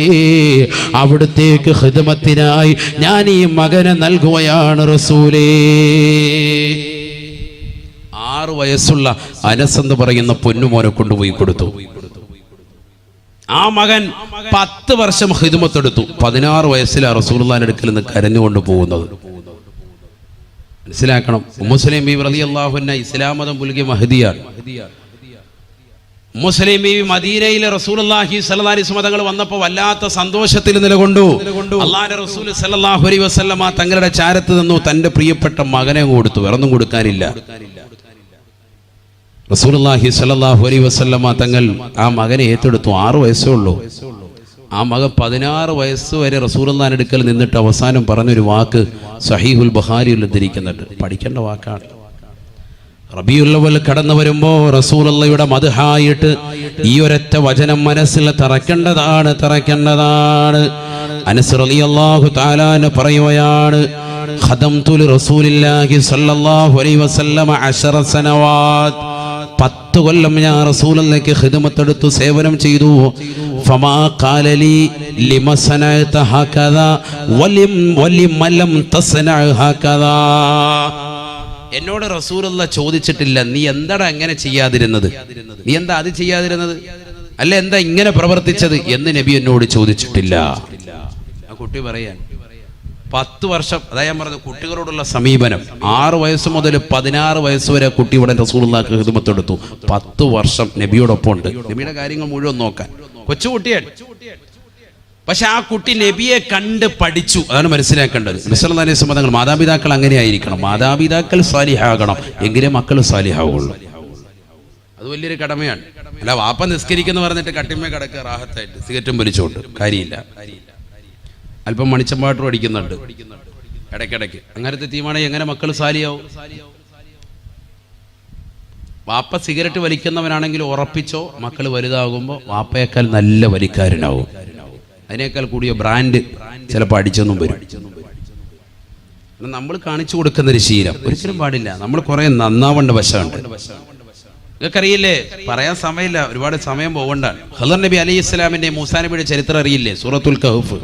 അവിടുത്തേക്ക് ഖിദ്മത്തിനായി ഞാൻ ഈ മകനെ നൽകുകയാണ് റസൂലേ. 6 വയസ്സുള്ള അനസ് എന്ന് പറയുന്ന പൊന്നുമോനെ കൊണ്ടുപോയി കൊടുത്തു. ആ മകൻ 10 വർഷം ഖിദ്മത്തെടുത്തു. 16 വയസ്സിലാണ് റസൂലുള്ളാഹിന്റെ അടുക്കൽ നിന്ന് കരഞ്ഞുകൊണ്ട് പോകുന്നത്. മനസ്സിലാക്കണം, ഉമ്മു സലീം ബീവി റളിയല്ലാഹു അൻഹ ഇസ്ലാം മതം പുൽകിയ മഹദിയാണ്. ഉമ്മു സലീം ബീവി മദീനയിലെ റസൂലുള്ളാഹി സ്വല്ലല്ലാഹി അലൈഹി വസല്ലം തങ്ങൾ വന്നപ്പോൾ വല്ലാത്ത സന്തോഷത്തിൽ നിലകൊണ്ടു. അല്ലാഹുവിന്റെ റസൂൽ സ്വല്ലല്ലാഹു അലൈഹി വസല്ലം തങ്ങളുടെ ചാരത്ത് നിന്നു തന്റെ പ്രിയപ്പെട്ട മകനെ കൊടുത്തു. വേറൊന്നും കൊടുക്കാനില്ല. റസൂലുള്ളാഹി സ്വല്ലല്ലാഹു അലൈഹി വസല്ലം തങ്ങൾ ആ മകനെ ഏറ്റെടുത്തു. 6 വയസ്സേ ഉള്ളൂ. ആ മകൻ 16 വയസ്സ് വരെ റസൂലുള്ളാഹിന്റെ അടുക്കൽ നിന്നിട്ട് അവസാനം പറഞ്ഞൊരു വാക്ക് സഹീഹുൽ ബുഖാരിയിൽ ഉദ്ധരിക്കുന്നുണ്ട്. പഠിക്കേണ്ട വാക്കാണ്. റബീഉൽ അവ്വൽ കടന്നു വരുമ്പോ റസൂലുള്ളാഹിയുടെ മദ്ഹായിട്ട് ഈ ഒരൊറ്റ വചനം മനസ്സിൽ തറയ്ക്കേണ്ടതാണ്. അനസ് റളിയല്ലാഹു തആല പറയുകയാണ്, ഖദംതു റസൂലില്ലാഹി സ്വല്ലല്ലാഹു അലൈഹി വസല്ലം 10 സനവാത്, 10 കൊല്ലം ഞാൻ റസൂലുള്ളാഹിക്ക് ഖിദ്മത്തെടുത്തു, സേവനം ചെയ്തു. ഫമാ ഖാല ലി ലിമ സനഅത ഹകദാ വലിം ലം തസ്നഅ ഹകദാ. എന്നോട് റസൂലുള്ള ചോദിച്ചിട്ടില്ല നീ എന്താടാ അങ്ങനെ ചെയ്യാതിരുന്നത്, നീ എന്താ അത് ചെയ്യാതിരുന്നത്, അല്ല എന്താ ഇങ്ങനെ പ്രവർത്തിച്ചത് എന്ന് നബി എന്നോട് ചോദിച്ചിട്ടില്ല. ആ കുട്ടി പറയാൻ 10 വർഷം, അതായത് ഞാൻ പറഞ്ഞത് കുട്ടികളോടുള്ള സമീപനം 6 വയസ്സ് മുതൽ 16 വയസ്സ് വരെ കുട്ടി ഇവിടെ റസൂലുള്ളാഹിക്ക് ഖിദ്മത്ത് എടുത്തു. 10 വർഷം നബിയോടൊപ്പം ഉണ്ട്, നബിയുടെ കാര്യങ്ങൾ മുഴുവൻ നോക്കാൻ. കൊച്ചുകുട്ടിയാണ്, പക്ഷെ ആ കുട്ടി നബിയെ കണ്ട് പഠിച്ചു. അതാണ് മനസ്സിലാക്കേണ്ടത്. നബി സല്ലല്ലാഹു അലൈഹി വസല്ലം തങ്ങൾ മാതാപിതാക്കൾ അങ്ങനെ ആയിരിക്കണം, മാതാപിതാക്കൾ സാലിഹാകണം, എങ്കിലേ മക്കൾ സാലിഹാവുള്ളൂ. അത് വലിയൊരു കടമയാണ്. അല്ല വാപ്പ നിസ്കരിക്കുന്നു പറഞ്ഞിട്ട് കട്ടിന്മേ കിടക്കുക റാഹത്തായിട്ട് സിഗരറ്റും വലിച്ചോണ്ട് കാര്യമില്ല. അല്പം മണിച്ചമ്പാട്ടും അടിക്കുന്നുണ്ട് ഇടയ്ക്കിടയ്ക്ക്. അങ്ങനത്തെ തീമാണെങ്കിൽ എങ്ങനെ മക്കൾ സാലിയാവും? വാപ്പ സിഗരറ്റ് വലിക്കുന്നവനാണെങ്കിൽ ഉറപ്പിച്ചോ മക്കൾ വലുതാകുമ്പോൾ വാപ്പയേക്കാൾ നല്ല വലിക്കാരനാവും. അതിനേക്കാൾ കൂടിയ ബ്രാൻഡ് ചിലപ്പോൾ അടിച്ചൊന്നും വരും. നമ്മൾ കാണിച്ചു കൊടുക്കുന്നൊരു ശീലം ഒരിക്കലും പാടില്ല. നമ്മൾ കുറെ നന്നാവേണ്ട വശമുണ്ട്. നിങ്ങൾക്കറിയില്ലേ, പറയാൻ സമയമില്ല, ഒരുപാട് സമയം പോകണ്ടാണ്. ഖദർ നബി അലൈഹി ഇസ്ലാമിന്റെ മൂസാ നബിയുടെ ചരിത്രം അറിയില്ലേ? സൂറത്തുൽ കഹ്ഫ്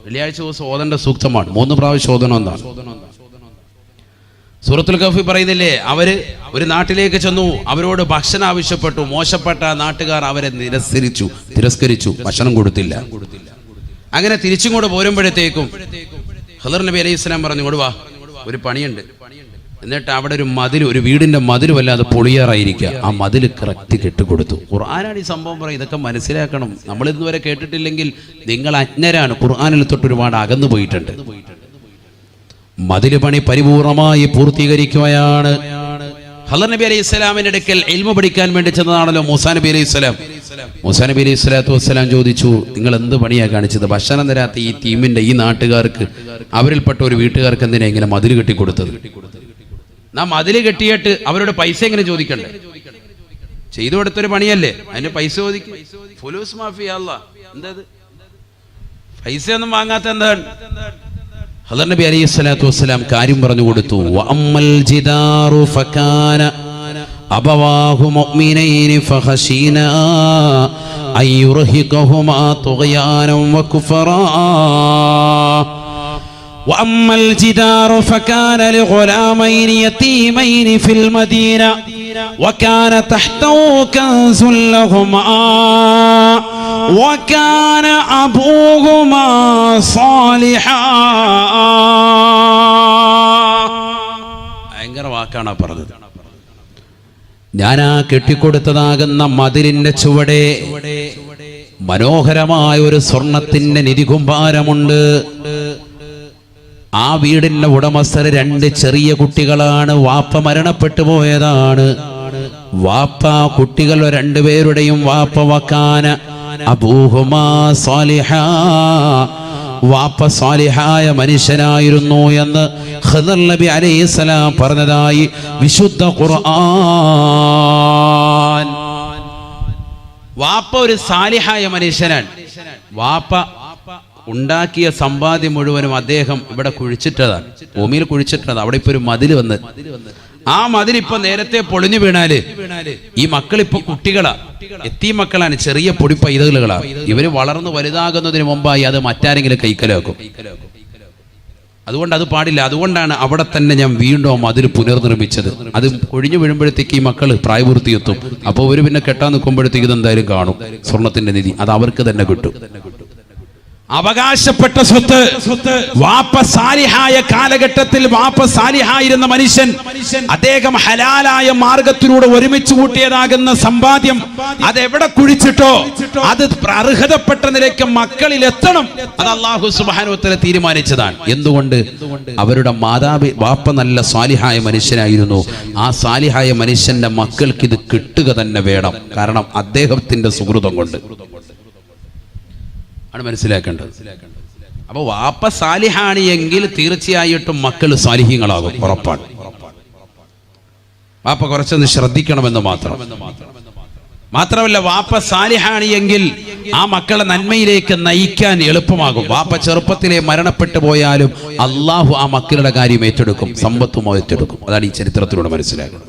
വെള്ളിയാഴ്ച ദിവസം ഓതേണ്ട സൂക്തമാണ്. 3 പ്രാവശ്യം ഓതണം എന്നാണ്. സൂറത്തുൽ കഹ്ഫ് പറയുന്നില്ലേ, അവര് ഒരു നാട്ടിലേക്ക് ചെന്നു, അവരോട് ഭക്ഷണം ആവശ്യപ്പെട്ടു. മോശപ്പെട്ട നാട്ടുകാർ അവരെ തിരസ്കരിച്ചു, ഭക്ഷണം കൊടുത്തില്ല. അങ്ങനെ തിരിച്ചും പോരുമ്പോഴത്തേക്കും ഖദർ നബി അലൈഹി ഇസ്ലാം പറഞ്ഞു, ഇങ്ങോട്ട് വാ, ഒരു പണിയുണ്ട്. എന്നിട്ട് അവിടെ ഒരു വീടിന്റെ മതിൽ വല്ലാതെ പൊളിയാറായിരിക്കുക, ആ മതിൽ കറക്റ്റ് കെട്ടിക്കൊടുത്തു. ഖുർആനാണ് ഈ സംഭവം പറയും. ഇതൊക്കെ മനസ്സിലാക്കണം. നമ്മൾ ഇതുവരെ കേട്ടിട്ടില്ലെങ്കിൽ നിങ്ങൾ അജ്ഞരാണ്, ഖുർആനിൽ തൊട്ട് ഒരുപാട് അകന്നു പോയിട്ടുണ്ട്. മതിൽ പണി പരിപൂർണമായി പൂർത്തീകരിക്കുകയാണ്. ഖദർ നബി അലൈഹി സ്വലാമിന്റെ അടുക്കൽ ഇൽമു പഠിക്കാൻ വേണ്ടി ചെന്നതാണല്ലോ മൂസാ നബി അലൈഹി സ്വലാം. മൂസാ നബി അലൈഹി സ്വലാത്തു വസ്സലാം ചോദിച്ചു, നിങ്ങൾ എന്ത് പണിയാ കാണിച്ചത്? ഭക്ഷണം തരാത്ത ഈ ടീമിന്റെ ഈ നാട്ടുകാർക്ക്, അവരിൽപ്പെട്ട ഒരു വീട്ടുകാർക്ക് എന്തിനാ ഇങ്ങനെ മതിൽ കെട്ടിക്കൊടുത്തത്? നാം മതിൽ കെട്ടിയിട്ട് അവരുടെ പൈസ എങ്ങനെ ചോദിക്കണ്ടേ? ചെയ്തു കൊടുത്തൊരു പണിയല്ലേ, അതിന്റെ പൈസ ചോദിക്കും. ഫുലൂസ് മാഫിയ എന്താ പൈസ ഒന്നും വാങ്ങാത്ത എന്താണ്? ഖദർ നബി അലൈഹി സ്വലാത്തു വസ്സലാം കാര്യം പറഞ്ഞു കൊടുത്തു. വഅമ്മൽ ജിദാറു ഫകാന അബവാഹു മുഅ്മിനൈനി ഫഖശീനാ അയ്യുർഹിഖഹുമാ തുഗ്യാനം വകുഫറാ. وأما الجدار فكان لغلامين يتيمين في المدينة وكان تحته كنز لهما وكان أبوهما صالحا. ഭയങ്കര വാക്കാണ് പറഞ്ഞത്. ഞാനാ കെട്ടിക്കൊടുത്തതാകുന്ന മതിലിന്റെ ചുവടെ മനോഹരമായ ഒരു സ്വർണത്തിന്റെ നിധികുംഭാരമുണ്ട്. ആ വീടിന്റെ ഉടമസ്ഥർ 2 ചെറിയ കുട്ടികളാണ്. വാപ്പ മരണപ്പെട്ടു പോയതാണ്. വാപ്പ കുട്ടികൾ 2 പേരുടെയും വാപ്പ വക്കാന അബൂഹുമാ സാലിഹാ, വാപ്പ സാലിഹായ മനുഷ്യനായിരുന്നു എന്ന് ഖദർ നബി അലൈഹിസ്സലാം പറഞ്ഞതായി വിശുദ്ധ ഖുർആൻ. വാപ്പ ഒരു സാലിഹായ മനുഷ്യനാണ്. വാപ്പ ഉണ്ടാക്കിയ സമ്പാദ്യം മുഴുവനും അദ്ദേഹം ഇവിടെ കുഴിച്ചിട്ടതാണ്, ഭൂമിയിൽ കുഴിച്ചിട്ടത്. അവിടെ ഇപ്പൊ ഒരു മതിൽ വന്ന്, ആ മതിൽ ഇപ്പൊ നേരത്തെ പൊളിഞ്ഞു വീണാല് ഈ മക്കളിപ്പോ കുട്ടികളാ, എത്തീം മക്കളാണ്, ചെറിയ പൊടി പൈതലുകളാണ്. ഇവര് വളർന്നു വലുതാകുന്നതിന് മുമ്പായി അത് മറ്റാരെങ്കിലും കൈക്കലാക്കും. അതുകൊണ്ട് അത് പാടില്ല. അതുകൊണ്ടാണ് അവിടെ തന്നെ ഞാൻ വീണ്ടും മതിൽ പുനർനിർമ്മിച്ചത്. അത് കൊഴിഞ്ഞു വീഴുമ്പോഴത്തേക്ക് ഈ മക്കള് പ്രായപൂർത്തിയെത്തും. അപ്പോൾ ഒരു പിന്നെ കെട്ടാൻ നിൽക്കുമ്പോഴത്തേക്ക് ഇതെന്തായാലും കാണും. സ്വർണത്തിന്റെ നിധി അത് അവർക്ക് തന്നെ കിട്ടും. അവകാശപ്പെട്ട സ്വത്ത് വാപ്പ സാലിഹായ കാലഘട്ടത്തിൽ വാപ്പ സാലിഹായിരുന്ന മനുഷ്യൻ, അദ്ദേഹം ഹലാലായ മാർഗത്തിലൂടെ ഒരുമിച്ച് കൂട്ടിയതാകുന്ന സമ്പാദ്യം അതെവിടെ കുഴിച്ചിട്ടോ അത് അർഹതപ്പെട്ട നിലയ്ക്ക് മക്കളിൽ എത്തണം. അത് അല്ലാഹു സുബ്ഹാനഹു വ തആല തീരുമാനിച്ചതാണ്. എന്തുകൊണ്ട്? അവരുടെ വാപ്പ നല്ല സാലിഹായ മനുഷ്യനായിരുന്നു. ആ സാലിഹായ മനുഷ്യന്റെ മക്കൾക്ക് ഇത് കിട്ടുക തന്നെ വേണം. കാരണം അദ്ദേഹത്തിന്റെ സുഹൃതം കൊണ്ട് ആണ് മനസ്സിലാക്കേണ്ടത്. അപ്പൊ വാപ്പ സാലിഹാണ് എങ്കിൽ തീർച്ചയായിട്ടും മക്കൾ സാലിഹീങ്ങളാകും, ഉറപ്പാണ്. വാപ്പ കുറച്ചൊന്ന് ശ്രദ്ധിക്കണമെന്ന് മാത്രമല്ല വാപ്പ സാലിഹാണ് എങ്കിൽ ആ മക്കളെ നന്മയിലേക്ക് നയിക്കാൻ എളുപ്പമാകും. വാപ്പ ചെറുപ്പത്തിലെ മരണപ്പെട്ടു പോയാലും അള്ളാഹു ആ മക്കളുടെ കാര്യം ഏറ്റെടുക്കും, സമ്പത്തും ഏറ്റെടുക്കും. അതാണ് ഈ ചരിത്രത്തിലൂടെ മനസ്സിലാക്കുന്നത്.